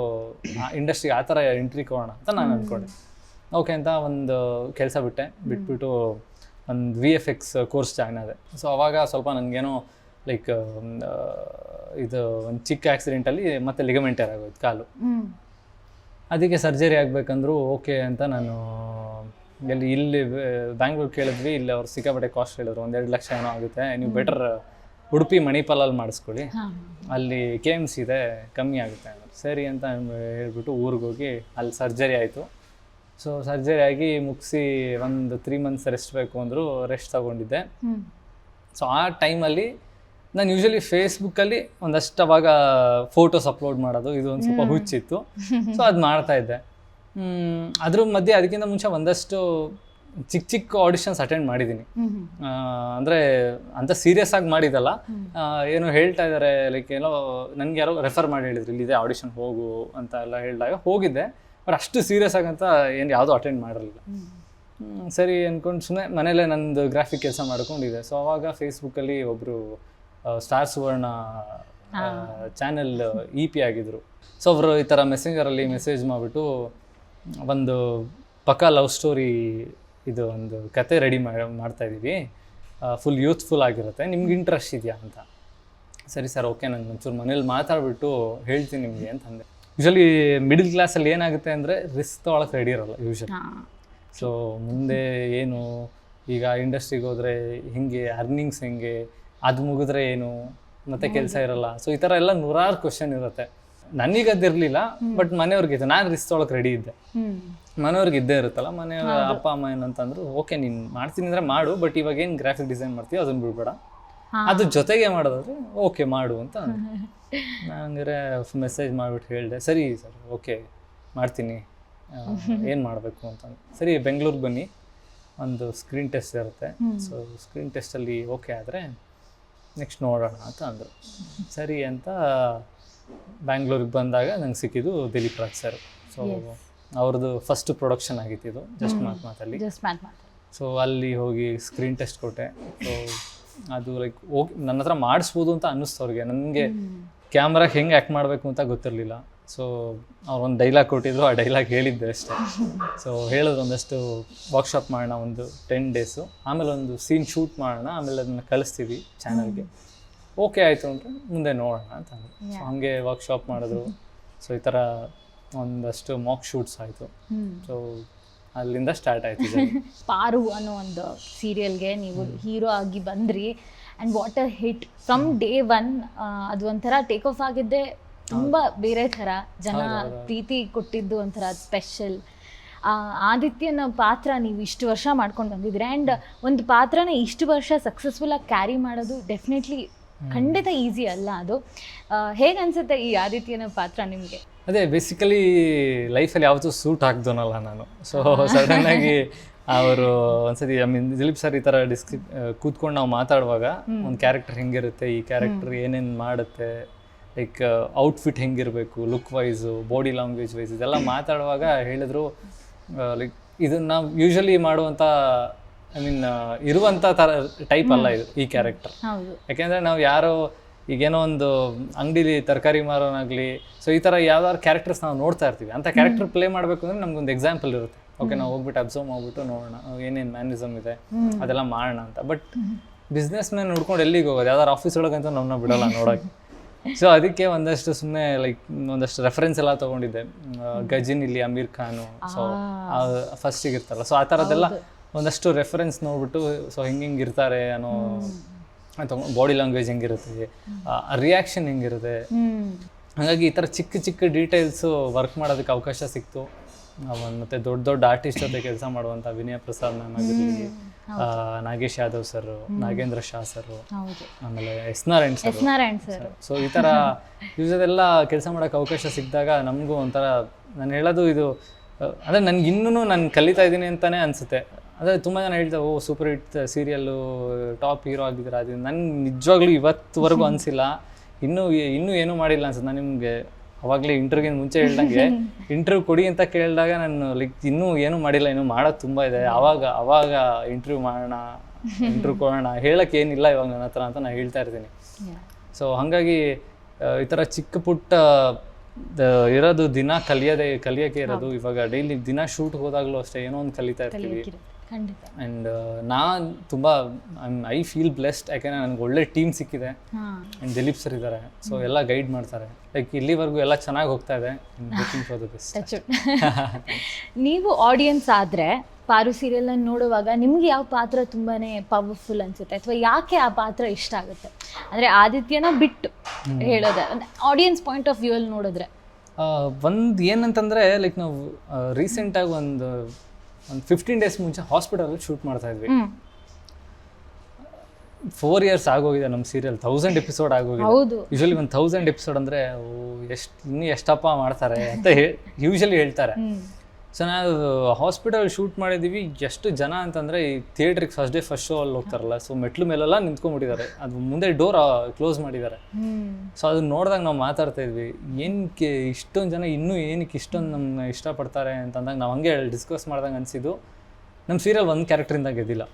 Speaker 2: ಇಂಡಸ್ಟ್ರಿಗೆ ಆ ಥರ ಎಂಟ್ರಿ ಕೊಡೋಣ ಅಂತ ನಾನು ಅಂದ್ಕೊಂಡೆ. ಓಕೆ ಅಂತ ಒಂದು ಕೆಲಸ ಬಿಟ್ಬಿಟ್ಟು ಒಂದು VFX ಕೋರ್ಸ್ ಜಾಯ್ನ್ ಆದೆ. ಸೊ ಅವಾಗ ಸ್ವಲ್ಪ ನನಗೇನೋ ಲೈಕ್ ಇದು ಒಂದು ಚಿಕ್ಕ ಆಕ್ಸಿಡೆಂಟಲ್ಲಿ ಮತ್ತೆ ಲಿಗಮೆಂಟ್ ಟೇರ್ ಆಗೋಯ್ತು ಕಾಲು. ಅದಕ್ಕೆ ಸರ್ಜರಿ ಆಗಬೇಕಂದ್ರು ಓಕೆ ಅಂತ ನಾನು ಇಲ್ಲಿ ಬ್ಯಾಂಗ್ಳೂರು ಕೇಳಿದ್ವಿ. ಇಲ್ಲಿ ಅವ್ರು ಸಿಕ್ಕಾಪಟ್ಟೆ ಕಾಸ್ಟ್ ಹೇಳಿದ್ರು, 1-2 ಲಕ್ಷ ಏನೋ ಆಗುತ್ತೆ, ನೀವು ಬೆಟರ್ ಉಡುಪಿ ಮಣಿಪಾಲಲ್ಲಿ ಮಾಡಿಸ್ಕೊಳ್ಳಿ, ಅಲ್ಲಿ KMC ಇದೆ, ಕಮ್ಮಿ ಆಗುತ್ತೆ ಅಂದ್ರೆ. ಸರಿ ಅಂತ ಹೇಳ್ಬಿಟ್ಟು ಊರಿಗೆ ಹೋಗಿ ಅಲ್ಲಿ ಸರ್ಜರಿ ಆಯಿತು. ಸೊ ಸರ್ಜರಿ ಆಗಿ ಮುಗಿಸಿ ಒಂದು 3 ಮಂತ್ಸ್ ರೆಸ್ಟ್ ಬೇಕು ಅಂದರು, ರೆಸ್ಟ್ ತಗೊಂಡಿದ್ದೆ. ಸೊ ಆ ಟೈಮಲ್ಲಿ ನಾನು ಯೂಶಲಿ ಫೇಸ್ಬುಕ್ಕಲ್ಲಿ ಒಂದಷ್ಟು ಅವಾಗ ಫೋಟೋಸ್ ಅಪ್ಲೋಡ್ ಮಾಡೋದು ಇದು ಒಂದು ಸ್ವಲ್ಪ ಹುಚ್ಚಿತ್ತು. ಸೊ ಅದು ಮಾಡ್ತಾಯಿದ್ದೆ. ಅದ್ರ ಮಧ್ಯೆ ಅದಕ್ಕಿಂತ ಮುಂಚೆ ಒಂದಷ್ಟು ಚಿಕ್ಕ ಆಡಿಷನ್ಸ್ ಅಟೆಂಡ್ ಮಾಡಿದ್ದೀನಿ. ಅಂದರೆ ಅಂಥ ಸೀರಿಯಸ್ ಆಗಿ ಮಾಡಿದಲ್ಲ, ಏನೋ ಹೇಳ್ತಾ ಇದ್ದಾರೆ ಲೈಕ್ ಏನೋ ನನಗೆ ಯಾರೋ ರೆಫರ್ ಮಾಡಿ ಹೇಳಿದ್ರು ಇಲ್ಲಿದೆ ಆಡಿಷನ್ ಹೋಗು ಅಂತ ಎಲ್ಲ ಹೇಳಿದಾಗ ಹೋಗಿದ್ದೆ. ಬಟ್ ಅಷ್ಟು ಸೀರಿಯಸ್ ಆಗಂತ ಏನು ಯಾವುದೂ ಅಟೆಂಡ್ ಮಾಡಿರಲಿಲ್ಲ. ಸರಿ ಅಂದ್ಕೊಂಡು ಸುಮ್ಮನೆ ಮನೇಲೇ ನಂದು ಗ್ರಾಫಿಕ್ ಕೆಲಸ ಮಾಡ್ಕೊಂಡಿದ್ದೆ. ಸೊ ಅವಾಗ ಫೇಸ್ಬುಕ್ಕಲ್ಲಿ ಒಬ್ಬರು ಸ್ಟಾರ್ ಸುವರ್ಣ ಚಾನೆಲ್ EP ಆಗಿದ್ದರು. ಸೊ ಅವರು ಈ ಥರ ಮೆಸೆಂಜರಲ್ಲಿ ಮೆಸೇಜ್ ಮಾಡಿಬಿಟ್ಟು ಒಂದು ಪಕ್ಕಾ ಲವ್ ಸ್ಟೋರಿ ಇದು ಒಂದು ಕತೆ ರೆಡಿ ಮಾಡ್ತಾಯಿದ್ದೀವಿ, ಫುಲ್ ಯೂತ್ಫುಲ್ ಆಗಿರುತ್ತೆ, ನಿಮ್ಗೆ ಇಂಟ್ರೆಸ್ಟ್ ಇದೆಯಾ ಅಂತ. ಸರಿ ಸರ್ ಓಕೆ, ನಾನು ಒಂಚೂರು ಮನೇಲಿ ಮಾತಾಡ್ಬಿಟ್ಟು ಹೇಳ್ತೀನಿ ನಿಮಗೆ ಅಂತ ಅಂದೆ. ಯೂಶಲಿ ಮಿಡಲ್ ಕ್ಲಾಸಲ್ಲಿ ಏನಾಗುತ್ತೆ ಅಂದರೆ ರಿಸ್ಕ್ ತೊಗೊಳಕ್ಕೆ ರೆಡಿ ಇರೋಲ್ಲ ಯೂಶಲಿ. ಸೊ ಮುಂದೆ ಏನು ಈಗ ಇಂಡಸ್ಟ್ರಿಗೆ ಹೋದರೆ ಹಿಂಗೆ ಅರ್ನಿಂಗ್ಸ್ ಹೆಂಗೆ, ಅದು ಮುಗಿದ್ರೆ ಏನು, ಮತ್ತೆ ಕೆಲಸ ಇರಲ್ಲ. ಸೊ ಈ ಥರ ಎಲ್ಲ ನೂರಾರು ಕ್ವಶನ್ ಇರುತ್ತೆ. ನನಗದಿರಲಿಲ್ಲ, ಬಟ್ ಮನೆಯವ್ರಿಗಿತ್ತು. ನಾನು ರಿಸ್ಕ್ ತೊಗೊಳಕ್ಕೆ ರೆಡಿ ಇದ್ದೆ. ಮನೆಯವ್ರಿಗೆ ಇದ್ದೇ ಇರುತ್ತಲ್ಲ, ಮನೆಯವ್ರ ಅಪ್ಪ ಅಮ್ಮ ಏನಂತಂದ್ರು, ಓಕೆ ನೀನು ಮಾಡ್ತೀನಿ ಅಂದರೆ ಮಾಡು, ಬಟ್ ಇವಾಗ ಏನು ಗ್ರಾಫಿಕ್ ಡಿಸೈನ್ ಮಾಡ್ತೀವಿ ಅದನ್ನು ಬಿಡ್ಬೇಡ, ಅದು ಜೊತೆಗೆ ಮಾಡೋದಾದ್ರೆ ಓಕೆ ಮಾಡು ಅಂತ ನಂಗೆ ಮೆಸೇಜ್ ಮಾಡಿಬಿಟ್ಟು ಹೇಳಿದೆ. ಸರಿ ಸರ್ ಓಕೆ ಮಾಡ್ತೀನಿ, ಏನು ಮಾಡಬೇಕು ಅಂತ. ಸರಿ ಬೆಂಗಳೂರಿಗೆ ಬನ್ನಿ, ಒಂದು ಸ್ಕ್ರೀನ್ ಟೆಸ್ಟ್ ಇರುತ್ತೆ. ಸೊ ಸ್ಕ್ರೀನ್ ಟೆಸ್ಟಲ್ಲಿ ಓಕೆ ಆದರೆ ನೆಕ್ಸ್ಟ್ ನೋಡೋಣ ಅಂತ ಅಂದರು. ಸರಿ ಅಂತ ಬ್ಯಾಂಗ್ಳೂರಿಗೆ ಬಂದಾಗ ನಂಗೆ ಸಿಕ್ಕಿದ್ದು ದಿಲೀಪ್ ರಾಜ್ ಸರ್. ಸೊ ಅವ್ರದ್ದು ಫಸ್ಟ್ ಪ್ರೊಡಕ್ಷನ್ ಆಗಿತ್ತು ಜಸ್ಟ್ ಮಾತಲ್ಲಿ. ಸೊ ಅಲ್ಲಿ ಹೋಗಿ ಸ್ಕ್ರೀನ್ ಟೆಸ್ಟ್ ಕೊಟ್ಟೆ. ಸೊ ಅದು ಲೈಕ್ ಓಕೆ ನನ್ನ ಹತ್ರ ಮಾಡಿಸ್ಬೋದು ಅಂತ ಅನ್ನಿಸ್ತು ಅವ್ರಿಗೆ. ನನಗೆ ಕ್ಯಾಮ್ರಾಗೆ ಹೆಂಗೆ ಆ್ಯಕ್ಟ್ ಮಾಡಬೇಕು ಅಂತ ಗೊತ್ತಿರಲಿಲ್ಲ. ಸೊ ಅವ್ರು ಒಂದು ಡೈಲಾಗ್ ಕೊಟ್ಟಿದ್ರು, ಆ ಡೈಲಾಗ್ ಹೇಳಿದ್ದೆ ಅಷ್ಟೇ. ಸೊ ಹೇಳಿದ್ರು ಒಂದಷ್ಟು ವರ್ಕ್ಶಾಪ್ ಮಾಡೋಣ ಒಂದು 10 ಡೇಸು, ಆಮೇಲೆ ಒಂದು ಸೀನ್ ಶೂಟ್ ಮಾಡೋಣ, ಆಮೇಲೆ ಅದನ್ನು ಕಳಿಸ್ತೀವಿ ಚಾನಲ್ಗೆ. ಓಕೆ ಆಯಿತು ಅಂದರೆ ಮುಂದೆ ನೋಡೋಣ ಅಂತ ಅಂದರು. ಸೊ ಹಾಗೆ ವರ್ಕ್ಶಾಪ್ ಮಾಡಿದ್ರು. ಸೊ ಈ ಥರ ಒಂದಷ್ಟು ಮಾಕ್ ಶೂಟ್ಸ್ ಆಯಿತು. ಸೊ ಅಲ್ಲಿಂದ ಸ್ಟಾರ್ಟ್ ಆಯಿತು.
Speaker 1: ಪಾರು ಅನ್ನೋ ಒಂದು ಸೀರಿಯಲ್ಗೆ ನೀವು ಹೀರೋ ಆಗಿ ಬಂದ್ರಿ. And what a hit from day one. ಅದು ಒಂಥರ ಟೇಕ್ ಆಫ್ ಆಗಿದ್ದೆ ತುಂಬ ಬೇರೆ ಥರ, ಜನ ಪ್ರೀತಿ ಕೊಟ್ಟಿದ್ದು ಒಂಥರ ಸ್ಪೆಷಲ್. ಆದಿತ್ಯನ ಪಾತ್ರ ನೀವು ಇಷ್ಟು ವರ್ಷ ಮಾಡ್ಕೊಂಡು ಬಂದಿದ್ದೀರಿ, ಆ್ಯಂಡ್ ಒಂದು ಪಾತ್ರನ ಇಷ್ಟು ವರ್ಷ ಸಕ್ಸಸ್ಫುಲ್ಲಾಗಿ ಕ್ಯಾರಿ ಮಾಡೋದು ಡೆಫಿನೆಟ್ಲಿ ಖಂಡಿತ ಈಸಿ ಅಲ್ಲ. ಅದು ಹೇಗೆ ಅನಿಸುತ್ತೆ ಈ ಆದಿತ್ಯನ ಪಾತ್ರ ನಿಮಗೆ?
Speaker 2: ಅದೇ ಬೇಸಿಕಲಿ ಲೈಫಲ್ಲಿ ಯಾವತ್ತೂ ಸೂಟ್ ಆಗ್ದೋನಲ್ಲ ನಾನು. ಸೊ ಸಡನ್ನಾಗಿ ಅವರು ಒಂದ್ಸತಿ ದಿಲೀಪ್ ಸರ್ ಈ ಥರ ಕೂತ್ಕೊಂಡು ನಾವು ಮಾತಾಡುವಾಗ ಒಂದು ಕ್ಯಾರೆಕ್ಟರ್ ಹೆಂಗಿರುತ್ತೆ, ಈ ಕ್ಯಾರೆಕ್ಟರ್ ಏನೇನು ಮಾಡುತ್ತೆ, ಲೈಕ್ ಔಟ್ಫಿಟ್ ಹೆಂಗಿರಬೇಕು, look wise, body language wise ಇದೆಲ್ಲ ಮಾತಾಡುವಾಗ ಹೇಳಿದ್ರು, ಲೈಕ್ ಇದು ನಾವು ಯೂಶ್ವಲಿ ಮಾಡುವಂಥ ಇರುವಂಥ ಥರ ಟೈಪ್ ಅಲ್ಲ ಇದು ಈ ಕ್ಯಾರೆಕ್ಟರ್. ಯಾಕೆಂದರೆ ನಾವು ಯಾರೋ ಈಗೇನೋ ಒಂದು ಅಂಗಡಿಲಿ ತರಕಾರಿ ಮಾರೋನಾಗಲಿ, ಸೊ ಈ ಥರ ಯಾವ್ದಾದ್ರು ಕ್ಯಾರೆಕ್ಟರ್ಸ್ ನಾವು ನೋಡ್ತಾ ಇರ್ತೀವಿ. ಅಂಥ ಕ್ಯಾರೆಕ್ಟರ್ ಪ್ಲೇ ಮಾಡಬೇಕು ಅಂದರೆ ನಮ್ಗೊಂದು ಎಕ್ಸಾಂಪಲ್ ಇರುತ್ತೆ. ಓಕೆ, ನಾವು ಹೋಗ್ಬಿಟ್ಟು ಅಬ್ಸರ್ವ್ ಮಾಡ್ಬಿಟ್ಟು ನೋಡೋಣ ಏನೇನು ಮ್ಯಾನಿಸಮ್ ಇದೆ ಅದೆಲ್ಲ ಮಾಡೋಣ ಅಂತ. ಬಟ್ ಬಿಸ್ನೆಸ್ ಮ್ಯಾನ್ ನೋಡ್ಕೊಂಡು ಎಲ್ಲಿಗೆ ಹೋಗೋದು, ಯಾವ್ದಾರು ಆಫೀಸ್ ಒಳಗಂತೂ ನಮ್ಮನ್ನ ಬಿಡೋಲ್ಲ ನೋಡೋಕ್ಕೆ. ಸೊ ಅದಕ್ಕೆ ಒಂದಷ್ಟು ಸುಮ್ಮನೆ ಲೈಕ್ ಒಂದಷ್ಟು ರೆಫರೆನ್ಸ್ ಎಲ್ಲ ತೊಗೊಂಡಿದ್ದೆ. ಗಜಿನ್ ಇಲ್ಲಿ ಅಮೀರ್ ಖಾನು, ಸೊ ಫಸ್ಟಿಗೆ ಇರ್ತಾರಲ್ಲ, ಸೊ ಆ ಥರದ್ದೆಲ್ಲ ಒಂದಷ್ಟು ರೆಫರೆನ್ಸ್ ನೋಡ್ಬಿಟ್ಟು ಸೊ ಹಿಂಗೆ ಇರ್ತಾರೆ ಅನ್ನೋ, ಬಾಡಿ ಲ್ಯಾಂಗ್ವೇಜ್ ಹೆಂಗಿರುತ್ತೆ, ರಿಯಾಕ್ಷನ್ ಹೆಂಗಿರುತ್ತೆ, ಹಾಗಾಗಿ ಈ ಥರ ಚಿಕ್ಕ ಚಿಕ್ಕ ಡೀಟೇಲ್ಸು ವರ್ಕ್ ಮಾಡೋದಕ್ಕೆ ಅವಕಾಶ ಸಿಕ್ತು. ಮತ್ತು ದೊಡ್ಡ ದೊಡ್ಡ ಆರ್ಟಿಸ್ಟ್ ಜೊತೆ ಕೆಲಸ ಮಾಡುವಂಥ ವಿನಯ ಪ್ರಸಾದ್ ಮ್ಯಾಮ್ ಆಗಿರಲಿ, ನಾಗೇಶ್ ಯಾದವ್ ಸರ್, ನಾಗೇಂದ್ರ ಶಾ ಸರ್, ಆಮೇಲೆ ಎಸ್ ನಾರಾಯಣ್ ಸರ್. ಸೊ ಈ ಥರ ಇವ್ರದೆಲ್ಲ ಕೆಲಸ ಮಾಡೋಕ್ಕೆ ಅವಕಾಶ ಸಿಕ್ಕಿದಾಗ ನಮಗೂ ಒಂಥರ, ನಾನು ಹೇಳೋದು ಇದು ಅಂದರೆ ನನಗೆ ಇನ್ನೂ ನಾನು ಕಲಿತಾ ಇದ್ದೀನಿ ಅಂತಲೇ ಅನಿಸುತ್ತೆ. ಅಂದರೆ ತುಂಬ ಜನ ಹೇಳ್ತಾರೆ, ಓ super hit serial, top hero ಆಗಿದ್ದೀರಾ. ಅದು ನನಗೆ ನಿಜವಾಗ್ಲೂ ಇವತ್ತುವರೆಗೂ ಅನಿಸಿಲ್ಲ, ಇನ್ನೂ ಏನೂ ಮಾಡಿಲ್ಲ ಅನ್ಸುತ್ತೆ. ನಾನು ನಿಮಗೆ ಅವಾಗಲೇ ಇಂಟರ್ವ್ಯೂಗಿಂತ ಮುಂಚೆ ಹೇಳ್ದಂಗೆ ಇಂಟರ್ವ್ಯೂ ಕೊಡಿ ಅಂತ ಕೇಳಿದಾಗ ನಾನು ಲೈಕ್ ಇನ್ನೂ ಏನೂ ಮಾಡಿಲ್ಲ, ಇನ್ನೂ ಮಾಡೋದು ತುಂಬ ಇದೆ, ಅವಾಗ ಇಂಟರ್ವ್ಯೂ ಮಾಡೋಣ, ಇಂಟರ್ವ್ಯೂ ಕೊಡೋಣ, ಹೇಳೋಕ್ಕೆ ಏನಿಲ್ಲ ಇವಾಗ ನನ್ನ ಹತ್ರ ಅಂತ ನಾನು ಹೇಳ್ತಾ ಇರ್ತೀನಿ. ಸೊ ಹಾಗಾಗಿ ಈ ಥರ ಚಿಕ್ಕ ಪುಟ್ಟ ಇರೋದು ದಿನ ಕಲಿಯೋಕ್ಕೆ ಇರೋದು. ಇವಾಗ ಡೈಲಿ ದಿನ ಶೂಟ್ಗೆ ಹೋದಾಗಲೂ ಅಷ್ಟೇ ಏನೋ ಒಂದು ಕಲಿತಾ ಇರ್ತೀವಿ. ಆ್ಯಂಡ್ ನಾನು ತುಂಬ ಐ ಫೀಲ್ ಬ್ಲೆಸ್ಡ್, ಯಾಕೆಂದರೆ ನನಗೆ ಒಳ್ಳೆ ಟೀಮ್ ಸಿಕ್ಕಿದೆ. ಆ್ಯಂಡ್ ದಿಲೀಪ್ ಸರ್ ಇದ್ದಾರೆ, ಸೊ ಎಲ್ಲ ಗೈಡ್ ಮಾಡ್ತಾರೆ. ಲೈಕ್ ಇಲ್ಲಿವರೆಗೂ ಎಲ್ಲ ಚೆನ್ನಾಗಿ ಹೋಗ್ತಾ ಇದೆ.
Speaker 1: ನೀವು ಆಡಿಯನ್ಸ್ ಆದರೆ ಪಾರು ಸೀರಿಯಲ್ನ ನೋಡುವಾಗ ನಿಮ್ಗೆ ಯಾವ ಪಾತ್ರ ತುಂಬಾ ಪವರ್ಫುಲ್ ಅನಿಸುತ್ತೆ, ಅಥವಾ ಯಾಕೆ ಆ ಪಾತ್ರ ಇಷ್ಟ ಆಗುತ್ತೆ? ಅಂದರೆ ಆದಿತ್ಯನ ಬಿಟ್ಟು ಹೇಳೋದು, ಆಡಿಯನ್ಸ್ ಪಾಯಿಂಟ್ ಆಫ್ ವ್ಯೂ ಅಲ್ಲಿ ನೋಡಿದ್ರೆ
Speaker 2: ಒಂದು ಏನಂತಂದರೆ, ಲೈಕ್ ನಾವು ರೀಸೆಂಟಾಗಿ ಒಂದು 15 days ಮುಂಚೆ ಹಾಸ್ಪಿಟಲಲ್ಲಿ ಶೂಟ್ ಮಾಡ್ತಾ ಇದ್ವಿ. 4 years ಆಗೋಗಿದೆ ನಮ್ಮ ಸೀರಿಯಲ್, 1000 episode ಆಗೋಗಿದೆ. ಯೂಶಲಿ ಒಂದು 1000 episode ಅಂದರೆ ಇನ್ನೂ ಎಷ್ಟಪ್ಪ ಮಾಡ್ತಾರೆ ಅಂತ ಯೂಶಲಿ ಹೇಳ್ತಾರೆ. ಸೊ ನಾವು ಹಾಸ್ಪಿಟಲ್ ಶೂಟ್ ಮಾಡಿದ್ದೀವಿ. ಎಷ್ಟು ಜನ ಅಂತಂದರೆ, ಈ ಥಿಯೇಟ್ರಿಗೆ ಫಸ್ಟ್ ಶೋ ಅಲ್ಲಿ ಹೋಗ್ತಾರಲ್ಲ, ಸೊ ಮೆಟ್ಲು ಮೇಲೆಲ್ಲ ನಿಂತ್ಕೊಂಡ್ಬಿಟ್ಟಿದ್ದಾರೆ, ಅದು ಮುಂದೆ ಡೋರ್ ಕ್ಲೋಸ್ ಮಾಡಿದ್ದಾರೆ. ಸೊ ಅದನ್ನ ನೋಡಿದಾಗ ನಾವು ಮಾತಾಡ್ತಾ ಇದ್ವಿ, ಏನಕ್ಕೆ ಇಷ್ಟೊಂದು ಜನ ಇನ್ನೂ ಏನಕ್ಕೆ ಇಷ್ಟೊಂದು ನಮ್ಮ ಇಷ್ಟಪಡ್ತಾರೆ ಅಂತಂದಾಗ ನಾವು ಹಂಗೆ ಡಿಸ್ಕಸ್ ಮಾಡ್ದಂಗೆ ಅನಿಸಿದ್ದು, ನಮ್ಮ ಸೀರಿಯಲ್ ಒಂದು ಕ್ಯಾರೆಕ್ಟ್ರಿಂದ ಗೆದ್ದಿಲ್ಲ.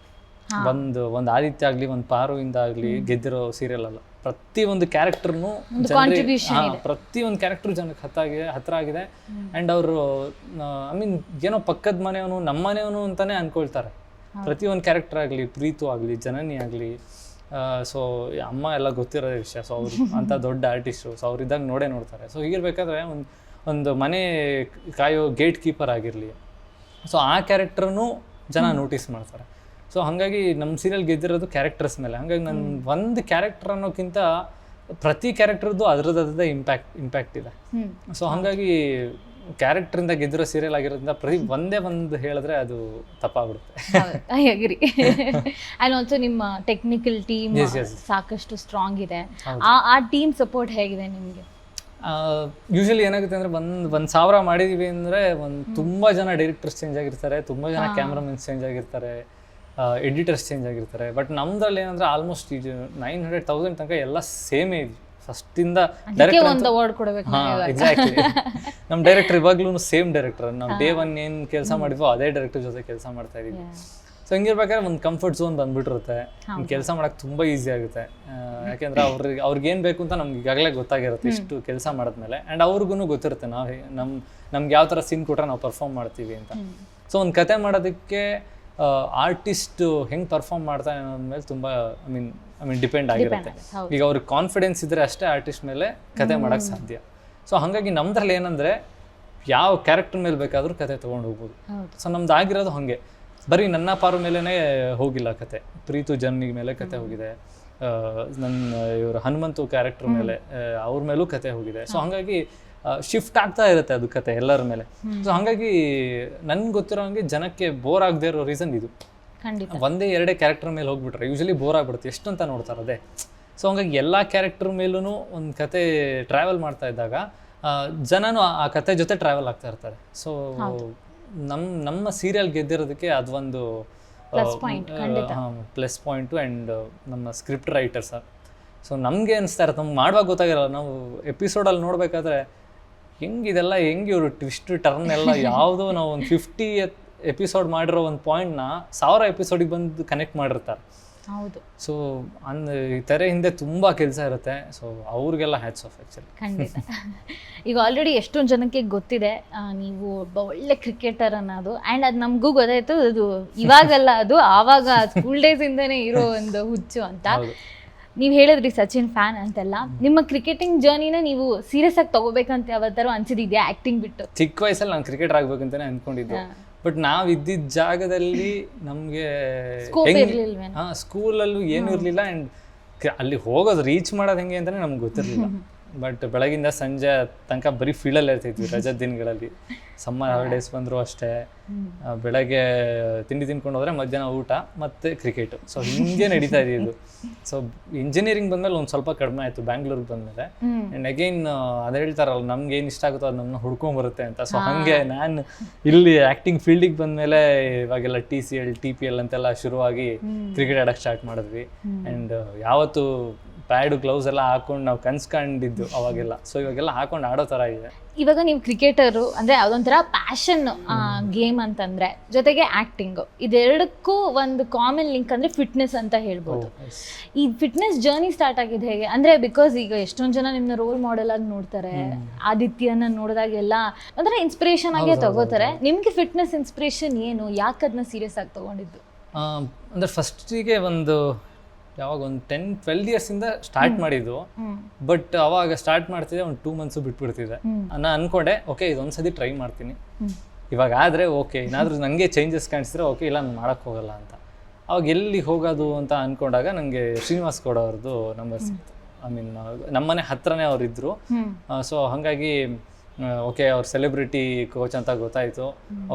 Speaker 2: ಒಂದು ಆದಿತ್ಯ ಆಗಲಿ, ಒಂದು ಪಾರುವಿಂದ ಆಗಲಿ ಗೆದ್ದಿರೋ ಸೀರಿಯಲ್ ಅಲ್ಲ. ಪ್ರತಿಯೊಂದು ಕ್ಯಾರೆಕ್ಟರ್ನು ಪ್ರತಿಯೊಂದು ಕ್ಯಾರೆಕ್ಟರ್ ಜನಕ್ಕೆ ಹತ್ರ ಆಗಿದೆ. ಆ್ಯಂಡ್ ಅವರು ಏನೋ ಪಕ್ಕದ ಮನೆಯವನು, ನಮ್ಮ ಮನೆಯವನು ಅಂತಾನೆ ಅನ್ಕೊಳ್ತಾರೆ. ಪ್ರತಿಯೊಂದು ಕ್ಯಾರೆಕ್ಟರ್ ಆಗಲಿ, ಪ್ರೀತು ಆಗಲಿ, ಜನನಿ ಆಗಲಿ, ಸೊ ಅಮ್ಮ ಎಲ್ಲ ಗೊತ್ತಿರೋ ವಿಷಯ. ಸೊ ಅವರು ಅಂಥ ದೊಡ್ಡ ಆರ್ಟಿಸ್ಟು, ಸೊ ಅವ್ರಿದ್ದಾಗ ನೋಡ್ತಾರೆ. ಸೊ ಹೀಗಿರ್ಬೇಕಾದ್ರೆ ಒಂದು ಮನೆ ಕಾಯೋ ಗೇಟ್ ಕೀಪರ್ ಆಗಿರಲಿ, ಸೊ ಆ ಕ್ಯಾರೆಕ್ಟರ್ನು ಜನ ನೋಟಿಸ್ ಮಾಡ್ತಾರೆ. ಸೊ ಹಾಗಾಗಿ ನಮ್ಮ ಸೀರಿಯಲ್ ಗೆದ್ದಿರೋದು ಕ್ಯಾರೆಕ್ಟರ್ಸ್ ಮೇಲೆ. ಹಾಗಾಗಿ ನನ್ನ ಒಂದು ಕ್ಯಾರೆಕ್ಟರ್ ಅನ್ನೋಕ್ಕಿಂತ ಪ್ರತಿ ಕ್ಯಾರೆಕ್ಟರ್ದು ಅದರದ್ದೇ ಇಂಪ್ಯಾಕ್ಟ್ ಇದೆ. ಸೊ ಹಾಗಾಗಿ ಕ್ಯಾರೆಕ್ಟರಿಂದ ಗೆದ್ದಿರೋ ಸೀರಿಯಲ್ ಆಗಿರೋದ್ರಿಂದ ಒಂದೇ ಒಂದು ಹೇಳಿದ್ರೆ ಅದು ತಪ್ಪಾಗ್ಬಿಡುತ್ತೆ.
Speaker 1: I agree. ಆ್ಯಂಡ್ ಆಲ್ಸೋ ನಿಮ್ಮ ಟೆಕ್ನಿಕಲ್ ಟೀಮ್ ಸಾಕಷ್ಟು ಸ್ಟ್ರಾಂಗ್ ಇದೆ. ಆ ಟೀಮ್ ಸಪೋರ್ಟ್ ಹೇಗಿದೆ ನಿಮಗೆ?
Speaker 2: ಯೂಶಲಿ ಏನಾಗುತ್ತೆ ಅಂದರೆ, ಒಂದು 1000 ಮಾಡಿದೀವಿ ಅಂದರೆ ತುಂಬ ಜನ ಡೈರೆಕ್ಟರ್ಸ್ ಚೇಂಜ್ ಆಗಿರ್ತಾರೆ, ತುಂಬ ಜನ ಕ್ಯಾಮ್ರಾಮನ್ಸ್ ಚೇಂಜ್ ಆಗಿರ್ತಾರೆ, ಎಡಿಟರ್ಸ್ ಚೇಂಜ್ ಆಗಿರ್ತಾರೆ. ಬಟ್ ನಮ್ದ್ರಲ್ಲಿ ಏನಂದರೆ ಆಲ್ಮೋಸ್ಟ್ ಇದು 900,000 ತನಕ ಎಲ್ಲ ಸೇಮೇ ಇದೆ ಫಸ್ಟಿಂದ. ಎಕ್ಸಾಕ್ಟ್ಲಿ. ನಮ್ಮ ಡೈರೆಕ್ಟರ್ ಇವಾಗ್ಲೂ ಸೇಮ್ ಡೈರೆಕ್ಟರ್. ನಾವು ಡೇ 1 ಏನು ಕೆಲಸ ಮಾಡಿದ್ವೋ ಅದೇ ಡೈರೆಕ್ಟರ್ ಜೊತೆ ಕೆಲಸ ಮಾಡ್ತಾ ಇದೀವಿ. ಸೊ ಹಿಂಗಿರ್ಬೇಕಾದ್ರೆ ಒಂದು ಕಂಫರ್ಟ್ ಝೋನ್ ಬಂದ್ಬಿಟ್ಟಿರುತ್ತೆ, ಕೆಲಸ ಮಾಡೋಕ್ಕೆ ತುಂಬ ಈಸಿ ಆಗುತ್ತೆ. ಯಾಕೆಂದರೆ ಅವ್ರಿಗೇನು ಬೇಕು ಅಂತ ನಮ್ಗೆ ಈಗಾಗಲೇ ಗೊತ್ತಾಗಿರುತ್ತೆ ಇಷ್ಟು ಕೆಲಸ ಮಾಡಿದ್ಮೇಲೆ. ಆ್ಯಂಡ್ ಅವ್ರಿಗೂ ಗೊತ್ತಿರುತ್ತೆ ನಮ್ಗೆ ಯಾವ ಥರ ಸೀನ್ ಕೊಟ್ಟರೆ ನಾವು ಪರ್ಫಾರ್ಮ್ ಮಾಡ್ತೀವಿ ಅಂತ. ಸೊ ಒಂದು ಕತೆ ಮಾಡೋದಕ್ಕೆ ಆರ್ಟಿಸ್ಟು ಹೆಂಗೆ ಪರ್ಫಾರ್ಮ್ ಮಾಡ್ತಾನೆ ಅನ್ನೋದ್ರ ಮೇಲೆ ತುಂಬ ಡಿಪೆಂಡ್ ಆಗಿರುತ್ತೆ. ಈಗ ಅವ್ರಿಗೆ ಕಾನ್ಫಿಡೆನ್ಸ್ ಇದ್ದರೆ ಅಷ್ಟೇ ಆರ್ಟಿಸ್ಟ್ ಮೇಲೆ ಕತೆ ಮಾಡೋಕ್ಕೆ ಸಾಧ್ಯ. ಸೊ ಹಾಗಾಗಿ ನಮ್ದ್ರಲ್ಲಿ ಏನಂದರೆ, ಯಾವ ಕ್ಯಾರೆಕ್ಟರ್ ಮೇಲೆ ಬೇಕಾದರೂ ಕತೆ ತೊಗೊಂಡು ಹೋಗ್ಬೋದು. ಸೊ ನಮ್ದು ಆಗಿರೋದು ಹಾಗೆ, ಬರೀ ನನ್ನ ಪಾರು ಮೇಲೇ ಹೋಗಿಲ್ಲ ಕತೆ, ಪ್ರೀತು ಜನ್ನಿ ಮೇಲೆ ಕತೆ ಹೋಗಿದೆ, ನನ್ನ ಇವರು ಹನುಮಂತು ಕ್ಯಾರೆಕ್ಟರ್ ಮೇಲೆ ಅವ್ರ ಮೇಲೂ ಕತೆ ಹೋಗಿದೆ. ಸೊ ಹಾಗಾಗಿ ಶಿಫ್ಟ್ ಆಗ್ತಾ ಇರುತ್ತೆ ಅದು ಕತೆ ಎಲ್ಲರ ಮೇಲೆ. ಸೊ ಹಾಗಾಗಿ ನನ್ಗೆ ಗೊತ್ತಿರೋ ಹಂಗೆ ಜನಕ್ಕೆ ಬೋರ್ ಆಗದೆ ಇರೋ ರೀಸನ್ ಇದು. ಒಂದೇ ಎರಡೇ ಕ್ಯಾರೆಕ್ಟರ್ ಮೇಲೆ ಹೋಗ್ಬಿಟ್ರೆ ಯೂಶಲಿ ಬೋರ್ ಆಗ್ಬಿಡುತ್ತೆ, ಎಷ್ಟು ಅಂತ ನೋಡ್ತಾರೆ ಅದೇ. ಸೊ ಹಂಗಾಗಿ ಎಲ್ಲ ಕ್ಯಾರೆಕ್ಟರ್ ಮೇಲೂ ಒಂದು ಕತೆ ಟ್ರಾವೆಲ್ ಮಾಡ್ತಾ ಇದ್ದಾಗ ಜನನು ಆ ಕತೆ ಜೊತೆ ಟ್ರಾವೆಲ್ ಆಗ್ತಾ ಇರ್ತಾರೆ. ಸೊ ನಮ್ಮ ಸೀರಿಯಲ್ ಗೆದ್ದಿರೋದಕ್ಕೆ ಅದೊಂದು ಪ್ಲಸ್ ಪಾಯಿಂಟು. ಆ್ಯಂಡ್ ನಮ್ಮ ಸ್ಕ್ರಿಪ್ಟ್ ರೈಟರ್ ಸರ್, ಸೊ ನಮಗೆ ಅನಿಸ್ತಾ ಇರುತ್ತೆ, ನಮ್ಗೆ ಮಾಡುವಾಗ ಗೊತ್ತಾಗಿರಲ್ಲ, ನಾವು ಎಪಿಸೋಡಲ್ಲಿ ನೋಡಬೇಕಾದ್ರೆ ಹೆಂಗಿದೆಲ್ಲ ಹೆಂಗೆ ಇವರು ಟ್ವಿಸ್ಟ್ ಟರ್ನ್ ಎಲ್ಲ ಯಾವುದೋ ನಾವು ಒಂದು 50 ಎಪಿಸೋಡ್ ಮಾಡಿರೋ ಒಂದು ಪಾಯಿಂಟ್ನ 1000 ಎಪಿಸೋಡಿಗೆ ಬಂದು ಕನೆಕ್ಟ್ ಮಾಡಿರ್ತಾರೆ.
Speaker 1: ಹೌದು.
Speaker 2: ಸೊ ಈ ತೆರೆ ಹಿಂದೆ ತುಂಬ ಕೆಲಸ ಇರುತ್ತೆ. ಸೊ ಅವ್ರಿಗೆಲ್ಲ ಹ್ಯಾಟ್ಸ್ ಆಫ್ ಆ್ಯಕ್ಚುಲಿ.
Speaker 1: ಖಂಡಿತ. ಈಗ ಆಲ್ರೆಡಿ ಎಷ್ಟೊಂದು ಜನಕ್ಕೆ ಗೊತ್ತಿದೆ ನೀವು ಒಬ್ಬ ಒಳ್ಳೆ ಕ್ರಿಕೆಟರ್ ಅನ್ನೋದು. ಆ್ಯಂಡ್ ಅದು ನಮಗೂ ಗೊತ್ತಾಯ್ತು, ಅದು ಇವಾಗಲ್ಲ, ಅದು ಆವಾಗ ಸ್ಕೂಲ್ ಡೇಸಿಂದನೇ ಇರೋ ಒಂದು ಹುಚ್ಚು ಅಂತ. ನೀವು ಹೇಳಿದ್ರಿ ಸಚಿನ್ ಫ್ಯಾನ್ ಅಂತೆಲ್ಲ, ನಿಮ್ಮ ಕ್ರಿಕೆಟಿಂಗ್ ಜರ್ನಿನ ನೀವು ಸೀರಿಯಸ್ ಆಗಿ ತಗೋಬೇಕಂತ ಯಾವತ್ತಾರು ಅನ್ಸಿದ್ಯಾ ಆ್ಯಕ್ಟಿಂಗ್ ಬಿಟ್ಟು?
Speaker 2: ಚಿಕ್ಕ ವಯಸ್ಸಲ್ಲಿ ನಾನು ಕ್ರಿಕೆಟರ್ ಆಗ್ಬೇಕಂತಾನೆ ಅಂದ್ಕೊಂಡಿದ್ದು. ಬಟ್ ನಾವು ಇದ್ದಿದ್ದ ಜಾಗದಲ್ಲಿ ನಮಗೆ ಸ್ಕೂಲಲ್ಲೂ ಏನೂ ಇರಲಿಲ್ಲ. ಆ್ಯಂಡ್ ಅಲ್ಲಿ ಹೋಗೋದು ರೀಚ್ ಮಾಡೋದು ಹೆಂಗೆ ಅಂತಲೇ ನಮ್ಗೆ ಗೊತ್ತಿರಲಿಲ್ಲ. ಬಟ್ ಬೆಳಗಿಂದ ಸಂಜೆ ತನಕ ಬರೀ ಫೀಲ್ಡಲ್ಲಿ ಇರ್ತಿದ್ವಿ ರಜದ ದಿನಗಳಲ್ಲಿ. ಸಮ್ಮರ್ ಹಾಲಿಡೇಸ್ ಬಂದರೂ ಅಷ್ಟೇ, ಬೆಳಗ್ಗೆ ತಿಂಡಿ ತಿನ್ಕೊಂಡು ಹೋದರೆ ಮಧ್ಯಾಹ್ನ ಊಟ ಮತ್ತು ಕ್ರಿಕೆಟು. ಸೊ ಹಿಂಗೆ ನಡೀತಾ ಇದ್ದಿದ್ದು. ಸೊ ಇಂಜಿನಿಯರಿಂಗ್ ಬಂದಮೇಲೆ ಒಂದು ಸ್ವಲ್ಪ ಕಡಿಮೆ ಆಯಿತು ಬ್ಯಾಂಗ್ಳೂರಿಗೆ ಬಂದಮೇಲೆ. ಆ್ಯಂಡ್ ಅಗೈನ್ ಅದು ಹೇಳ್ತಾರಲ್ಲ, ನಮ್ಗೆ ಏನು ಇಷ್ಟ ಆಗುತ್ತೋ ಅದು ನಮ್ಮನ್ನ ಹುಡ್ಕೊಂಬರುತ್ತೆ ಅಂತ. ಸೊ ಹಾಗೆ ನಾನು ಇಲ್ಲಿ ಆ್ಯಕ್ಟಿಂಗ್ ಫೀಲ್ಡಿಗೆ ಬಂದಮೇಲೆ ಇವಾಗೆಲ್ಲ TCL TPL ಅಂತೆಲ್ಲ ಶುರುವಾಗಿ ಕ್ರಿಕೆಟ್ ಆಡೋಕ್ಕೆ ಸ್ಟಾರ್ಟ್ ಮಾಡಿದ್ವಿ. ಆ್ಯಂಡ್ ಯಾವತ್ತು ಪ್ಯಾಡು ಗ್ಲೌಸ್ ಎಲ್ಲ ಹಾಕೊಂಡು ನಾವು ಕನ್ಸ್ಕೊಂಡಿದ್ದು ಅವಾಗೆಲ್ಲ. ಸೊ ಇವಾಗೆಲ್ಲ ಹಾಕೊಂಡು ಆಡೋ ಥರ ಇದೆ.
Speaker 1: ಇವಾಗ ನೀವು ಕ್ರಿಕೆಟರು ಅಂದರೆ ಯಾವುದೊಂಥರ ಪ್ಯಾಷನ್ ಗೇಮ್ ಅಂತಂದರೆ, ಜೊತೆಗೆ ಆ್ಯಕ್ಟಿಂಗು, ಇದೆರಡಕ್ಕೂ ಒಂದು ಕಾಮನ್ ಲಿಂಕ್ ಅಂದರೆ ಫಿಟ್ನೆಸ್ ಅಂತ ಹೇಳ್ಬೋದು. ಈ ಫಿಟ್ನೆಸ್ ಜರ್ನಿ ಸ್ಟಾರ್ಟ್ ಆಗಿದೆ ಹೇಗೆ ಅಂದರೆ, ಬಿಕಾಸ್ ಈಗ ಎಷ್ಟೊಂದು ಜನ ನಿಮ್ಮನ್ನ ರೋಲ್ ಮಾಡೆಲ್ ಆಗಿ ನೋಡ್ತಾರೆ, ಆದಿತ್ಯನ ನೋಡಿದಾಗೆಲ್ಲ ಒಂಥರ ಇನ್ಸ್ಪಿರೇಷನ್ ಆಗೇ ತಗೋತಾರೆ. ನಿಮಗೆ ಫಿಟ್ನೆಸ್ ಇನ್ಸ್ಪಿರೇಷನ್ ಏನು? ಯಾಕೆ ಅದನ್ನ ಸೀರಿಯಸ್ ಆಗಿ ತೊಗೊಂಡಿದ್ದು?
Speaker 2: ಅಂದರೆ ಫಸ್ಟಿಗೆ ಒಂದು ಯಾವಾಗ ಒಂದು 10-12 ಇಯರ್ಸಿಂದ ಸ್ಟಾರ್ಟ್ ಮಾಡಿದ್ದು. ಬಟ್ ಅವಾಗ ಸ್ಟಾರ್ಟ್ ಮಾಡ್ತಿದ್ದೆ, ಒಂದು 2 months ಬಿಟ್ಬಿಡ್ತಿದ್ದೆ. ನಾನು ಅನ್ಕೊಂಡೆ ಓಕೆ ಇದೊಂದ್ಸತಿ ಟ್ರೈ ಮಾಡ್ತೀನಿ, ಇವಾಗ ಆದರೆ ಓಕೆ, ಏನಾದರೂ ನನಗೆ ಚೇಂಜಸ್ ಕಾಣಿಸಿದ್ರೆ ಓಕೆ, ಇಲ್ಲ ನಾನು ಮಾಡೋಕ್ಕೆ ಹೋಗಲ್ಲ ಅಂತ. ಅವಾಗ ಎಲ್ಲಿ ಹೋಗೋದು ಅಂತ ಅಂದ್ಕೊಂಡಾಗ ನನಗೆ ಶ್ರೀನಿವಾಸ್ ಗೌಡ ಅವ್ರದ್ದು ನಂಬರ್ ಸಿಕ್ತು. ಐ ಮೀನ್ ನಮ್ಮನೆ ಹತ್ರನೇ ಅವರಿದ್ದರು. ಸೊ ಹಾಗಾಗಿ ಓಕೆ ಅವ್ರು ಸೆಲೆಬ್ರಿಟಿ ಕೋಚ್ ಅಂತ ಗೊತ್ತಾಯಿತು.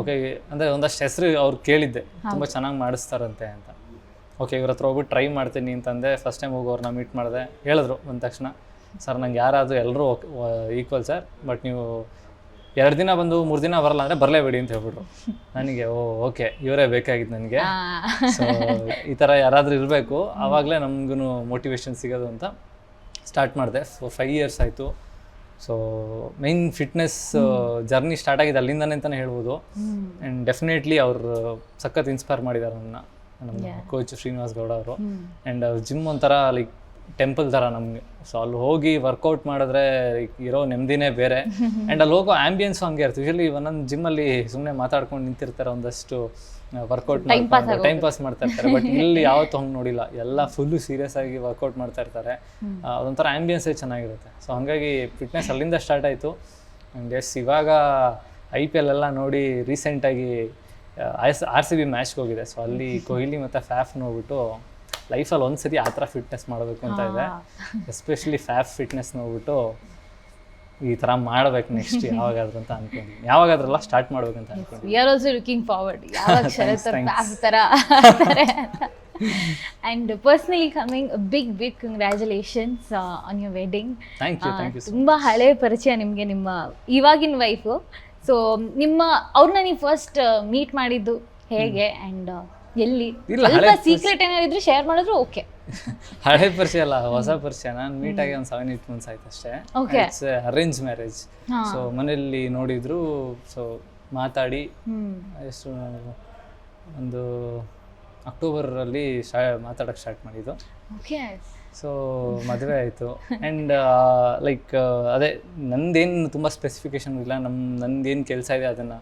Speaker 2: ಓಕೆ ಅಂದರೆ ಒಂದಷ್ಟು ಹೆಸರು ಅವ್ರು ಕೇಳಿದ್ದೆ, ತುಂಬ ಚೆನ್ನಾಗಿ ಮಾಡಿಸ್ತಾರಂತೆ ಅಂತ. ಓಕೆ ಇವ್ರ ಹತ್ರ ಹೋಗ್ಬಿಟ್ಟು ಟ್ರೈ ಮಾಡ್ತೀನಿ ಅಂತಂದೆ. ಫಸ್ಟ್ ಟೈಮ್ ಹೋಗಿ ಅವ್ರನ್ನ ಮೀಟ್ ಮಾಡಿದೆ. ಹೇಳಿದ್ರು ಬಂದ ತಕ್ಷಣ, ಸರ್ ನಂಗೆ ಯಾರಾದರೂ ಎಲ್ಲರೂ ಈಕ್ವಲ್ ಸರ್, ಬಟ್ ನೀವು 2 ದಿನ ಬಂದು 3 ದಿನ ಬರಲ್ಲ ಅಂದರೆ ಬರಲೇಬೇಡಿ ಅಂತ ಹೇಳ್ಬಿಟ್ರು. ನನಗೆ ಓಕೆ ಇವರೇ ಬೇಕಾಗಿತ್ತು ನನಗೆ. ಸೊ ಈ ಥರ ಯಾರಾದರೂ ಇರಬೇಕು, ಆವಾಗಲೇ ನಮಗೂ ಮೋಟಿವೇಶನ್ ಸಿಗೋದು ಅಂತ ಸ್ಟಾರ್ಟ್ ಮಾಡಿದೆ. 5 years ಆಯಿತು. So main fitness journey start ಆಗಿದೆ ಅಲ್ಲಿಂದನೇ ಅಂತಲೇ ಹೇಳ್ಬೋದು. ಆ್ಯಂಡ್ ಡೆಫಿನೆಟ್ಲಿ ಅವರು ಸಖತ್ ಇನ್ಸ್ಪೈರ್ ಮಾಡಿದ್ದಾರೆ ನನ್ನ ನಮ್ಮ ಕೋಚ್ ಶ್ರೀನಿವಾಸ್ ಗೌಡ ಅವರು. ಆ್ಯಂಡ್ ಅವ್ರ ಜಿಮ್ ಒಂಥರ ಲೈಕ್ ಟೆಂಪಲ್ ಥರ ನಮಗೆ. ಸೊ ಅಲ್ಲಿ ಹೋಗಿ ವರ್ಕೌಟ್ ಮಾಡಿದ್ರೆ ಇರೋ ನೆಮ್ಮದಿನೇ ಬೇರೆ. ಆ್ಯಂಡ್ ಅಲ್ಲಿ ಹೋಗೋ ಆ್ಯಂಬಿಯನ್ಸು ಹಂಗೆ ಇರುತ್ತೆ. ಯೂಶಲಿ ಒಂದೊಂದು ಜಿಮ್ಮಲ್ಲಿ ಸುಮ್ಮನೆ ಮಾತಾಡ್ಕೊಂಡು ನಿಂತಿರ್ತಾರೆ, ಒಂದಷ್ಟು ವರ್ಕೌಟ್ ಟೈಮ್ ಪಾಸ್ ಮಾಡ್ತಾ ಇರ್ತಾರೆ. ಬಟ್ ಇಲ್ಲಿ ಯಾವತ್ತೂ ಹಂಗೆ ನೋಡಿಲ್ಲ, ಎಲ್ಲ ಫುಲ್ಲು ಸೀರಿಯಸ್ ಆಗಿ ವರ್ಕೌಟ್ ಮಾಡ್ತಾ ಇರ್ತಾರೆ. ಅದೊಂಥರ ಆ್ಯಂಬಿಯನ್ಸೇ ಚೆನ್ನಾಗಿರುತ್ತೆ. ಸೊ ಹಾಗಾಗಿ ಫಿಟ್ನೆಸ್ ಅಲ್ಲಿಂದ ಸ್ಟಾರ್ಟ್ ಆಯಿತು. ಆ್ಯಂಡ್ ಎಸ್ ಇವಾಗ IPL ಎಲ್ಲ ನೋಡಿ ರೀಸೆಂಟಾಗಿ RCB ಮ್ಯಾಚ್ಗೆ ಹೋಗಿದೆ. ಸೊ ಅಲ್ಲಿ ಕೊಹ್ಲಿ ಮತ್ತು ಫ್ಯಾಫ್ ನೋಡ್ಬಿಟ್ಟು ಲೈಫಲ್ಲಿ ಒಂದ್ಸತಿ ಆ ಥರ ಫಿಟ್ನೆಸ್ ಮಾಡಬೇಕು ಅಂತ ಇದೆ. ಎಸ್ಪೆಷಲಿ ಫ್ಯಾಫ್ ಫಿಟ್ನೆಸ್ ನೋಡ್ಬಿಟ್ಟು ಈ ಥರ ಮಾಡಬೇಕು ನೆಕ್ಸ್ಟ್ ಯಾವಾಗಾದ್ರೂ ಅಂತ ಅನ್ಕೊಂಡಿದ್ದೀನಿ. ಯಾವಾಗಾದ್ರಲ್ಲ ಸ್ಟಾರ್ಟ್ ಮಾಡ್ಬೇಕಂತ ಅನ್ಕೊಂಡಿದ್ದೀನಿ.
Speaker 1: We are also looking forward ಯಾವಾಗ ಶರತ್ ಫ್ಯಾಫ್ ಥರ. And personally coming big congratulations on your wedding.
Speaker 2: Thank you.
Speaker 1: ತುಂಬ ಹಳೆ ಪರಿಚಯ ನಿಮಗೆ ನಿಮ್ಮ ಇವಾಗಿನ ವೈಫು. ಸೊ ಅವ್ರನ್ನ ನೀವು ಫಸ್ಟ್ ಮೀಟ್ ಮಾಡಿದ್ದು ಹೇಗೆ ಆ್ಯಂಡ್ ಎಲ್ಲಿ? ಸ್ವಲ್ಪ ಸೀಕ್ರೆಟ್ ಏನಾದ್ರು ಶೇರ್ ಮಾಡಿದ್ರು ಓಕೆ.
Speaker 2: ಹಳೆ ಪರಿಚಯ ಅಲ್ಲ, ಹೊಸ ಪರಿಚಯ. ನಾನು ಮೀಟ್ ಆಗಿ ಒಂದು 7-8 months ಆಯ್ತು ಅಷ್ಟೇ. It's arrange marriage. ಸೊ ಮನೆಯಲ್ಲಿ ನೋಡಿದ್ರು. ಸೊ ಮಾತಾಡಿ ಎಷ್ಟು ಒಂದು ಅಕ್ಟೋಬರಲ್ಲಿ ಮಾತಾಡೋಕ್ಕೆ ಸ್ಟಾರ್ಟ್ ಮಾಡಿದ್ದು.
Speaker 1: ಓಕೆ.
Speaker 2: ಸೊ ಮದುವೆ ಆಯಿತು. ಆ್ಯಂಡ್ ಲೈಕ್ ಅದೇ ನಂದೇನು ತುಂಬ ಸ್ಪೆಸಿಫಿಕೇಶನ್ ಇಲ್ಲ. ನಂದೇನು ಕೆಲಸ ಇದೆ ಅದನ್ನು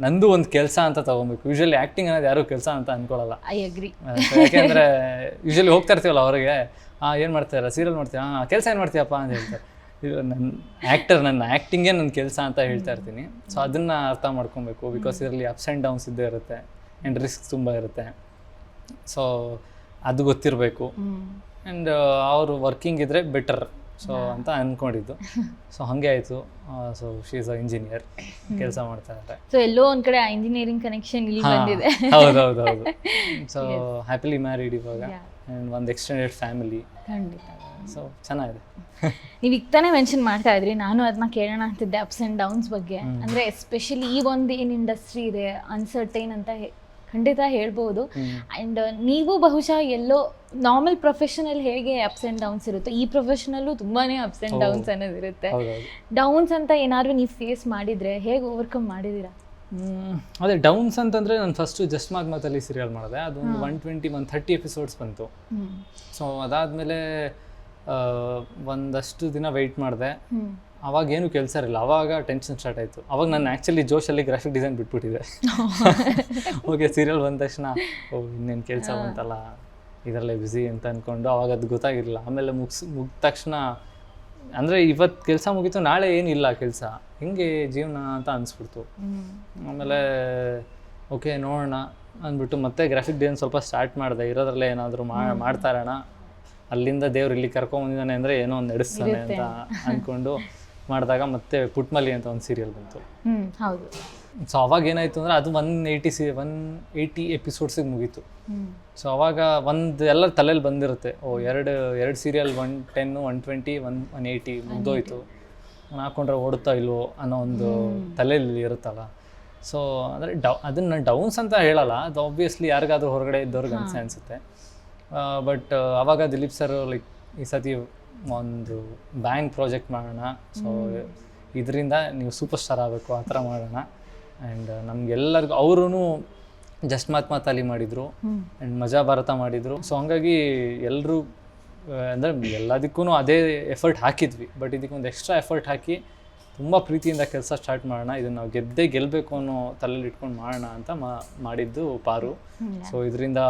Speaker 2: ನಂದು ಒಂದು ಕೆಲಸ ಅಂತ ತೊಗೊಬೇಕು. ಯೂಶಲಿ ಆ್ಯಕ್ಟಿಂಗ್ ಅನ್ನೋದು ಯಾರೂ ಕೆಲಸ ಅಂತ ಅಂದ್ಕೊಳ್ಳಲ್ಲ.
Speaker 1: I agree.
Speaker 2: ಯಾಕೆಂದರೆ ಯೂಶಲಿ ಹೋಗ್ತಾ ಇರ್ತೀವಲ್ಲ ಅವ್ರಿಗೆ, ಏನು ಮಾಡ್ತಾರ ಸೀರಿಯಲ್ ಮಾಡ್ತೀಯ, ಕೆಲಸ ಏನು ಮಾಡ್ತೀಯಪ್ಪ ಅಂತ ಹೇಳ್ತಾರೆ. ನನ್ನ ಆ್ಯಕ್ಟಿಂಗೇ ನನ್ನ ಕೆಲಸ ಅಂತ ಹೇಳ್ತಾ ಇರ್ತೀನಿ. ಸೊ ಅದನ್ನು ಅರ್ಥ ಮಾಡ್ಕೊಬೇಕು. ಬಿಕಾಸ್ ಇದರಲ್ಲಿ ಅಪ್ಸ್ ಆ್ಯಂಡ್ ಡೌನ್ಸ್ ಇದ್ದೇ ಇರುತ್ತೆ ಆ್ಯಂಡ್ ರಿಸ್ಕ್ ತುಂಬ ಇರುತ್ತೆ. ಸೊ ಅದು ಗೊತ್ತಿರಬೇಕು. ಆ್ಯಂಡ್ ಅವರು ವರ್ಕಿಂಗ್ ಇದ್ದರೆ ಬೆಟರ್ ಸೊ ಅಂತ ಅಂದ್ಕೊಂಡಿದ್ದು. ಸೊ ಹಾಗೆ ಆಯಿತು. So she is a engineer, ಕೆಲಸ ಮಾಡ್ತಾ ಇದ್ದಾರೆ.
Speaker 1: ಸೊ ಎಲ್ಲೋ ಒಂದು ಕಡೆ ಇಂಜಿನಿಯರಿಂಗ್ ಕನೆಕ್ಷನ್ ಇಲ್ಲಿ ಬಂದಿದೆ.
Speaker 2: ಹೌದೌದು. ಸೊ ಹ್ಯಾಪಿಲಿ ಮ್ಯಾರಿಡ್ ಇವಾಗ ಆ್ಯಂಡ್ ಒಂದು ಎಕ್ಸ್ಟೆಂಡೆಡ್ ಫ್ಯಾಮಿಲಿ.
Speaker 1: ಖಂಡಿತ.
Speaker 2: ಸೊ ಚೆನ್ನಾಗಿದೆ.
Speaker 1: ನೀವು ಈಗ ತಾನೇ ಮೆನ್ಷನ್ ಮಾಡ್ತಾ ಇದ್ರಿ, ನಾನು ಅದನ್ನ ಕೇಳೋಣ ಅಂತಿದ್ದೆ ಅಪ್ಸ್ ಆ್ಯಂಡ್ ಡೌನ್ಸ್ ಬಗ್ಗೆ. ಅಂದರೆ ಎಸ್ಪೆಷಲಿ ಈ ಒಂದು ಏನು ಇಂಡಸ್ಟ್ರಿ ಇದೆ ಅನ್ಸರ್ಟೈನ್ ಅಂತ ಖಂಡಿತ ಹೇಳ್ಬೋದು. ಆ್ಯಂಡ್ ನೀವು ಬಹುಶಃ ಎಲ್ಲೋ ನಾರ್ಮಲ್ ಪ್ರೊಫೆಷನಲ್ಲಿ ಹೇಗೆ ಅಪ್ಸ್ ಆ್ಯಂಡ್ ಡೌನ್ಸ್ ಇರುತ್ತೆ, ಈ ಪ್ರೊಫೆಷನಲ್ಲೂ ತುಂಬಾ ಅಪ್ಸ್ ಆ್ಯಂಡ್ ಡೌನ್ಸ್ ಅನ್ನೋದಿರುತ್ತೆ. ಡೌನ್ಸ್ ಅಂತ ಏನಾದರೂ ನೀವು ಫೇಸ್ ಮಾಡಿದರೆ ಹೇಗೆ ಓವರ್ಕಮ್ ಮಾಡಿದ್ದೀರಾ?
Speaker 2: ಅದೇ ಡೌನ್ಸ್ ಅಂತಂದರೆ ನಾನು ಫಸ್ಟು ಜಸ್ಟ್ ಮಾತಲ್ಲಿ ಸೀರಿಯಲ್ ಮಾಡಿದೆ. ಅದೊಂದು 130 ಎಪಿಸೋಡ್ಸ್ ಬಂತು. ಸೊ ಅದಾದಮೇಲೆ ಒಂದಷ್ಟು ದಿನ ವೆಯ್ಟ್ ಮಾಡಿದೆ. ಅವಾಗ ಏನು ಕೆಲಸ ಇರಲಿಲ್ಲ. ಅವಾಗ ಟೆನ್ಷನ್ ಸ್ಟಾರ್ಟ್ ಆಯಿತು. ಅವಾಗ ನಾನು ಆ್ಯಕ್ಚುಲಿ ಜೋಶಲ್ಲಿ ಗ್ರಾಫಿಕ್ ಡಿಸೈನ್ ಬಿಟ್ಬಿಟ್ಟಿದ್ದೆ. ಓಕೆ ಸೀರಿಯಲ್ ಬಂದ ತಕ್ಷಣ ಇನ್ನೇನು ಕೆಲಸ ಬಂತಲ್ಲ ಇದರಲ್ಲೇ ಬ್ಯುಸಿ ಅಂತ ಅಂದ್ಕೊಂಡು ಅವಾಗ ಅದು ಗೊತ್ತಾಗಿರಲಿಲ್ಲ. ಆಮೇಲೆ ಮುಗಿದ ತಕ್ಷಣ ಅಂದರೆ ಇವತ್ತು ಕೆಲಸ ಮುಗೀತು, ನಾಳೆ ಏನಿಲ್ಲ ಕೆಲಸ, ಹಿಂಗೆ ಜೀವನ ಅಂತ ಅನಿಸ್ಬಿಡ್ತು. ಆಮೇಲೆ ಓಕೆ ನೋಡೋಣ ಅಂದ್ಬಿಟ್ಟು ಮತ್ತೆ ಗ್ರಾಫಿಕ್ ಡಿಸೈನ್ ಸ್ವಲ್ಪ ಸ್ಟಾರ್ಟ್ ಮಾಡಿದೆ. ಇರೋದ್ರಲ್ಲೇ ಏನಾದರೂ ಮಾಡ್ತಾ ಇರೋಣ, ಅಲ್ಲಿಂದ ದೇವ್ರು ಇಲ್ಲಿ ಕರ್ಕೊಂಬಂದಿದ್ದಾನೆ ಅಂದರೆ ಏನೋ ಒಂದು ನಡೆಸ್ತಾನೆ ಅಂತ ಅಂದ್ಕೊಂಡು ಮಾಡಿದಾಗ ಮತ್ತೆ ಪುಟ್ಮಲ್ಲಿ ಅಂತ ಒಂದು ಸೀರಿಯಲ್ ಬಂತು.
Speaker 1: ಹೌದು.
Speaker 2: ಸೊ ಅವಾಗ ಏನಾಯಿತು ಅಂದರೆ ಅದು 180 ಎಪಿಸೋಡ್ಸಿಗೆ ಮುಗೀತು. ಸೊ ಅವಾಗ ಒಂದು ಎಲ್ಲ ತಲೆಯಲ್ಲಿ ಬಂದಿರುತ್ತೆ, ಎರಡು ಸೀರಿಯಲ್ 110, 120, 180 ಮುಗ್ದೋಯ್ತು, ಹಾಕೊಂಡ್ರೆ ಓಡುತ್ತಾ ಇಲ್ವೋ ಅನ್ನೋ ಒಂದು ತಲೆಯಲ್ಲಿ ಇರುತ್ತಲ್ಲ. ಸೊ ಅಂದರೆ ಅದನ್ನು ಡೌನ್ಸ್ ಅಂತ ಹೇಳಲ್ಲ, ಅದು ಆಬ್ವಿಯಸ್ಲಿ ಯಾರಿಗಾದ್ರೂ ಹೊರಗಡೆ ಇದ್ದವ್ರಿಗೆ ಅನಿಸುತ್ತೆ. ಬಟ್ ಅವಾಗ ದಿಲೀಪ್ ಸರ್ ಲೈಕ್ ಈ ಸತಿ ಒಂದು ಬ್ಯಾಂಕ್ ಪ್ರಾಜೆಕ್ಟ್ ಮಾಡೋಣ, ಸೊ ಇದರಿಂದ ನೀವು ಸೂಪರ್ ಸ್ಟಾರ್ ಆಗಬೇಕು ಆ ಥರ ಮಾಡೋಣ. ಆ್ಯಂಡ್ ನಮಗೆಲ್ಲರಿಗೂ ಅವರೂ ಜಸ್ಟ್ ಮಾತಲ್ಲಿ ಮಾಡಿದರು ಆ್ಯಂಡ್ ಮಜಾ ಭಾರತ ಮಾಡಿದರು. ಸೊ ಹಂಗಾಗಿ ಎಲ್ಲರೂ ಅಂದರೆ ಎಲ್ಲದಕ್ಕೂ ಅದೇ ಎಫರ್ಟ್ ಹಾಕಿದ್ವಿ. ಬಟ್ ಇದಕ್ಕೊಂದು ಎಕ್ಸ್ಟ್ರಾ ಎಫರ್ಟ್ ಹಾಕಿ ತುಂಬ ಪ್ರೀತಿಯಿಂದ ಕೆಲಸ ಸ್ಟಾರ್ಟ್ ಮಾಡೋಣ, ಇದನ್ನು ನಾವು ಗೆಲ್ಲಬೇಕು ಅನ್ನೋ ತಲೆಯಲ್ಲಿ ಇಟ್ಕೊಂಡು ಮಾಡೋಣ ಅಂತ ಮಾಡಿದ್ದು ಪಾರು. ಸೊ ಇದರಿಂದ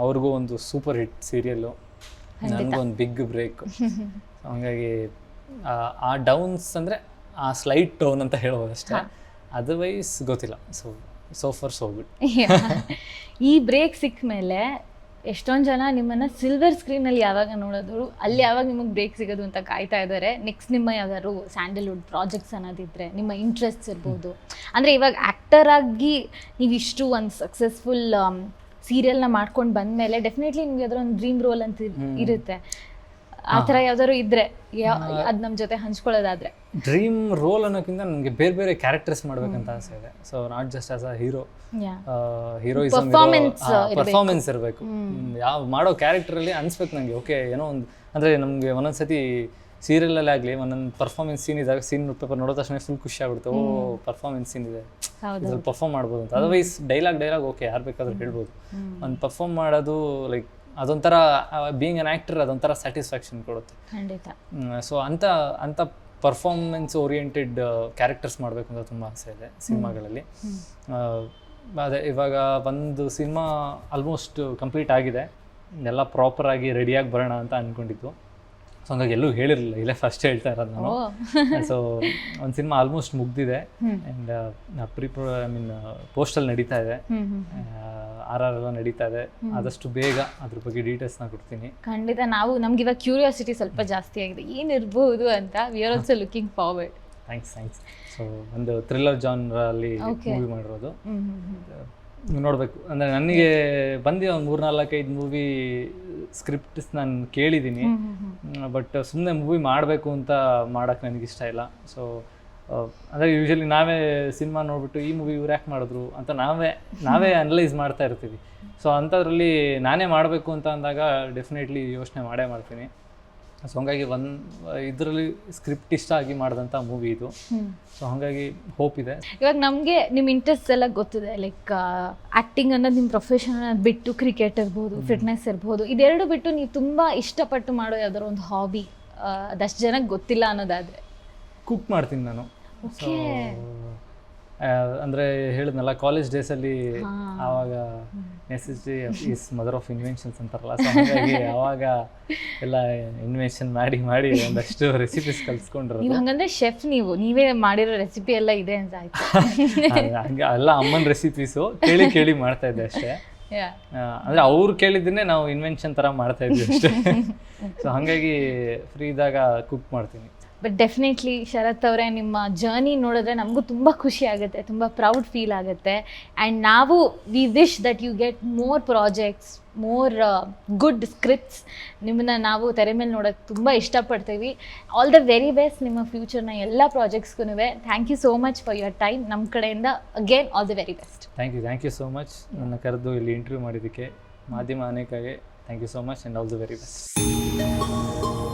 Speaker 2: ಅವ್ರಿಗೂ ಒಂದು ಸೂಪರ್ ಹಿಟ್ ಸೀರಿಯಲ್ಲು, ನನಗೂ ಒಂದು ಬಿಗ್ ಬ್ರೇಕ್. ಹಂಗಾಗಿ ಆ ಡೌನ್ಸ್ ಅಂದರೆ ಆ ಸ್ಲೈಟ್ ಡೌನ್ ಅಂತ ಹೇಳ್ಬೋದು ಅಷ್ಟೇ, ಅದರ್ವೈಸ್ ಗೊತ್ತಿಲ್ಲ. So for so good.
Speaker 1: ಈ ಬ್ರೇಕ್ ಸಿಕ್ಕ ಮೇಲೆ ಎಷ್ಟೊಂದು ಜನ ನಿಮ್ಮನ್ನು ಸಿಲ್ವರ್ ಸ್ಕ್ರೀನಲ್ಲಿ ಯಾವಾಗ ನೋಡೋದು, ಅಲ್ಲಿ ಯಾವಾಗ ನಿಮಗೆ ಬ್ರೇಕ್ ಸಿಗೋದು ಅಂತ ಕಾಯ್ತಾ ಇದ್ದಾರೆ. ನೆಕ್ಸ್ಟ್ ನಿಮ್ಮ ಯಾವ್ದಾದ್ರು ಸ್ಯಾಂಡಲ್ವುಡ್ ಪ್ರಾಜೆಕ್ಟ್ಸ್ ಅನ್ನೋದಿದ್ರೆ, ನಿಮ್ಮ ಇಂಟ್ರೆಸ್ಟ್ಸ್ ಇರ್ಬೋದು. ಅಂದರೆ ಇವಾಗ ಆ್ಯಕ್ಟರ್ ಆಗಿ ನೀವು ಇಷ್ಟು ಒಂದು ಸಕ್ಸಸ್ಫುಲ್ ಸೀರಿಯಲ್ನ ಮಾಡ್ಕೊಂಡು ಬಂದಮೇಲೆ ಡೆಫಿನೆಟ್ಲಿ ನಿಮ್ಗೆ ಅದರ ಒಂದು ಡ್ರೀಮ್ ರೋಲ್ ಅಂತ ಇರುತ್ತೆ. ಆ ಥರ ಯಾವ್ದಾದ್ರು ಇದ್ದರೆ ಅದು ನಮ್ಮ ಜೊತೆ ಹಂಚ್ಕೊಳ್ಳೋದಾದರೆ?
Speaker 2: ಡ್ರೀಮ್ ರೋಲ್ ಅನ್ನೋಕ್ಕಿಂತ ನನಗೆ ಬೇರೆ ಬೇರೆ ಕ್ಯಾರೆಕ್ಟರ್ಸ್ ಮಾಡ್ಬೇಕಂತ ಆಸೆ ಇದೆ. So not just as a heroism performance ಇರಬೇಕು. ಯಾವ ಮಾಡೋ ಕ್ಯಾರೆಕ್ಟರಲ್ಲಿ ಅನಿಸ್ಬೇಕು ನನಗೆ, ಓಕೆ ಏನೋ ಒಂದು ಅಂದರೆ ನಮಗೆ ಒಂದೊಂದ್ಸತಿ ಸೀರಿಯಲಲ್ಲಿ ಆಗಲಿ ಒಂದೊಂದು ಪರ್ಫಾರ್ಮೆನ್ಸ್ ಸೀನ್ ಇದ್ದಾಗ ಸೀನ್ ಪೇಪರ್ ನೋಡೋ ತಕ್ಷಣ ಫುಲ್ ಖುಷಿ ಆಗ್ಬಿಡುತ್ತೆ, ಪರ್ಫಾರ್ಮೆನ್ಸ್ ಸೀನ್ ಇದೆ ಇದ್ರಲ್ಲಿ ಪರ್ಫಾರ್ಮ್ ಮಾಡ್ಬೋದು ಅಂತ. ಅದರ್ವೈಸ್ ಡೈಲಾಗ್ ಓಕೆ ಯಾರು ಬೇಕಾದ್ರೂ ಹೇಳ್ಬೋದು. ಒಂದು ಪರ್ಫಾರ್ಮ್ ಮಾಡೋದು ಲೈಕ್ ಅದೊಂಥರ ಬೀಯಿಂಗ್ ಅನ್ ಆ್ಯಕ್ಟರ್ ಅದೊಂಥರ ಸ್ಯಾಟಿಸ್ಫ್ಯಾಕ್ಷನ್ ಕೊಡುತ್ತೆ. ಸೊ ಅಂಥ ಪರ್ಫಾರ್ಮೆನ್ಸ್ ಓರಿಯೆಂಟೆಡ್ ಕ್ಯಾರೆಕ್ಟರ್ಸ್ ಮಾಡಬೇಕು ಅಂತ ತುಂಬ ಆಸೆ ಇದೆ ಸಿನಿಮಾಗಳಲ್ಲಿ. ಅದೇ ಇವಾಗ ಒಂದು ಸಿನಿಮಾ ಆಲ್ಮೋಸ್ಟ್ ಕಂಪ್ಲೀಟ್ ಆಗಿದೆ, ಎಲ್ಲ ಪ್ರಾಪರಾಗಿ ರೆಡಿಯಾಗಿ ಬರೋಣ ಅಂತ ಅಂದ್ಕೊಂಡಿದ್ದು. ಸೊ ಹಂಗಾಗಿ ಎಲ್ಲೂ ಹೇಳಿರಲಿಲ್ಲ, ಇಲ್ಲೇ ಫಸ್ಟ್ ಹೇಳ್ತಾ ಇರೋದು ನಾನು. ಸೊ ಒಂದು ಸಿನಿಮಾ ಆಲ್ಮೋಸ್ಟ್ ಮುಗ್ದಿದೆ ಆ್ಯಂಡ್ ಪೋಸ್ಟಲ್ಲಿ ನಡೀತಾ ಇದೆ, RR ಎಲ್ಲ ನಡೀತಾ ಇದೆ. ಆದಷ್ಟು ಬೇಗ ಅದ್ರ ಬಗ್ಗೆ ಡೀಟೇಲ್ಸ್ನ ಕೊಡ್ತೀನಿ.
Speaker 1: ಖಂಡಿತ. ನಮ್ಗೆ ಇವಾಗ ಕ್ಯೂರಿಯಾಸಿಟಿ ಸ್ವಲ್ಪ ಜಾಸ್ತಿ ಆಗಿದೆ, ಏನಿರ್ಬೋದು ಅಂತ. V are also looking forward.
Speaker 2: Thanks. So ಒಂದು ಥ್ರಿಲ್ಲರ್ ಜಾನ್ರಲ್ಲಿ ಮೂವಿ ಮಾಡಿರೋದು, ನೋಡಬೇಕು. ಅಂದರೆ ನನಗೆ ಬಂದು ಒಂದು 3-4-5 ಮೂವಿ ಸ್ಕ್ರಿಪ್ಟ್ಸ್ ನಾನು ಕೇಳಿದ್ದೀನಿ, ಬಟ್ ಸುಮ್ಮನೆ ಮೂವಿ ಮಾಡಬೇಕು ಅಂತ ಮಾಡೋಕ್ಕೆ ನನಗಿಷ್ಟ ಇಲ್ಲ. ಸೊ ಅಂದರೆ ಯೂಶಲಿ ನಾವೇ ಸಿನಿಮಾ ನೋಡ್ಬಿಟ್ಟು ಈ ಮೂವಿ ಇವ್ರು ಯಾಕೆ ಮಾಡಿದ್ರು ಅಂತ ನಾವೇ ಅನಲೈಸ್ ಮಾಡ್ತಾ ಇರ್ತೀವಿ. ಸೊ ಅಂಥದ್ರಲ್ಲಿ ನಾನೇ ಮಾಡಬೇಕು ಅಂತ ಅಂದಾಗ ಡೆಫಿನೆಟ್ಲಿ ಯೋಚನೆ ಮಾಡ್ತೀನಿ. ಸೊ ಹಾಗಾಗಿ ಇದರಲ್ಲಿ ಸ್ಕ್ರಿಪ್ಟ್ ಇಷ್ಟ ಆಗಿ ಮಾಡಿದಂಥ ಮೂವಿ ಇದು. ಸೊ ಹಾಗಾಗಿ ಹೋಪ್ ಇದೆ.
Speaker 1: ಇವಾಗ ನಮಗೆ ನಿಮ್ಮ ಇಂಟ್ರೆಸ್ಟ್ ಎಲ್ಲ ಗೊತ್ತಿದೆ, ಲೈಕ್ ಆ್ಯಕ್ಟಿಂಗ್ ಅನ್ನೋದು ನಿಮ್ಮ ಪ್ರೊಫೆಷನ್ ಅನ್ನೋದು ಬಿಟ್ಟು ಕ್ರಿಕೆಟ್ ಇರ್ಬೋದು, ಫಿಟ್ನೆಸ್ ಇರ್ಬೋದು, ಇದೆರಡು ಬಿಟ್ಟು ನೀವು ತುಂಬ ಇಷ್ಟಪಟ್ಟು ಮಾಡೋ ಯಾವ್ದಾದ್ರು ಒಂದು ಹಾಬಿ ಅದಷ್ಟು ಜನಕ್ಕೆ ಗೊತ್ತಿಲ್ಲ ಅನ್ನೋದಾದರೆ?
Speaker 2: ಕುಕ್ ಮಾಡ್ತೀನಿ ನಾನು. ಸೊ ಅಂದರೆ ಹೇಳಿದ್ನಲ್ಲ, ಕಾಲೇಜ್ ಡೇಸಲ್ಲಿ ಆವಾಗ necessity is mother of inventions ಅಂತಾರಲ್ಲ. ಸೊ ಹಾಗಾಗಿ ಆವಾಗ ಎಲ್ಲ ಇನ್ವೆನ್ಷನ್ ಮಾಡಿ ಒಂದಷ್ಟು ರೆಸಿಪೀಸ್ ಕಲ್ಸ್ಕೊಂಡ್ರು.
Speaker 1: ನೀವು ಹಂಗಂದ್ರೆ ಶೆಫ್, ನೀವೇ ಮಾಡಿರೋ ರೆಸಿಪಿ ಎಲ್ಲ ಇದೆ ಅಂತ ಆಯ್ತು?
Speaker 2: ಹಂಗೆ ಎಲ್ಲ ಅಮ್ಮನ ರೆಸಿಪೀಸು ಕೇಳಿ ಮಾಡ್ತಾ ಇದ್ದೆ ಅಷ್ಟೇ.
Speaker 1: Yeah.
Speaker 2: ಅಂದರೆ ಅವ್ರು ಕೇಳಿದ್ದನ್ನೇ ನಾವು ಇನ್ವೆನ್ಷನ್ ಥರ ಮಾಡ್ತಾ ಇದ್ವಿ ಅಷ್ಟೇ. ಸೊ ಹಾಗಾಗಿ ಫ್ರೀ ಇದ್ದಾಗ ಕುಕ್ ಮಾಡ್ತೀನಿ.
Speaker 1: ಬಟ್ ಡೆಫಿನೆಟ್ಲಿ ಶರತ್ ಅವರೇ, ನಿಮ್ಮ ಜರ್ನಿ ನೋಡಿದ್ರೆ ನಮಗೂ ತುಂಬ ಖುಷಿ ಆಗುತ್ತೆ, ತುಂಬ ಪ್ರೌಡ್ ಫೀಲ್ ಆಗುತ್ತೆ. ಆ್ಯಂಡ್ ನಾವು we wish that you get more projects, more good scripts. ನಿಮ್ಮನ್ನ ನಾವು ತೆರೆ ಮೇಲೆ ನೋಡೋಕ್ಕೆ ತುಂಬ ಇಷ್ಟಪಡ್ತೀವಿ. ಆಲ್ ದ ವೆರಿ ಬೆಸ್ಟ್ ನಿಮ್ಮ ಫ್ಯೂಚರ್ನ ಎಲ್ಲ ಪ್ರಾಜೆಕ್ಟ್ಸ್ಗೂ. Thank you so much for your time. ನಮ್ಮ ಕಡೆಯಿಂದ again all the very best.
Speaker 2: Thank you so much ನನ್ನ ಕರೆದು ಇಲ್ಲಿ ಇಂಟರ್ವ್ಯೂ ಮಾಡಿದ್ದಕ್ಕೆ ಮಾಧ್ಯಮ ಅನೇಕಾಗೆ thank you so much and all the very best.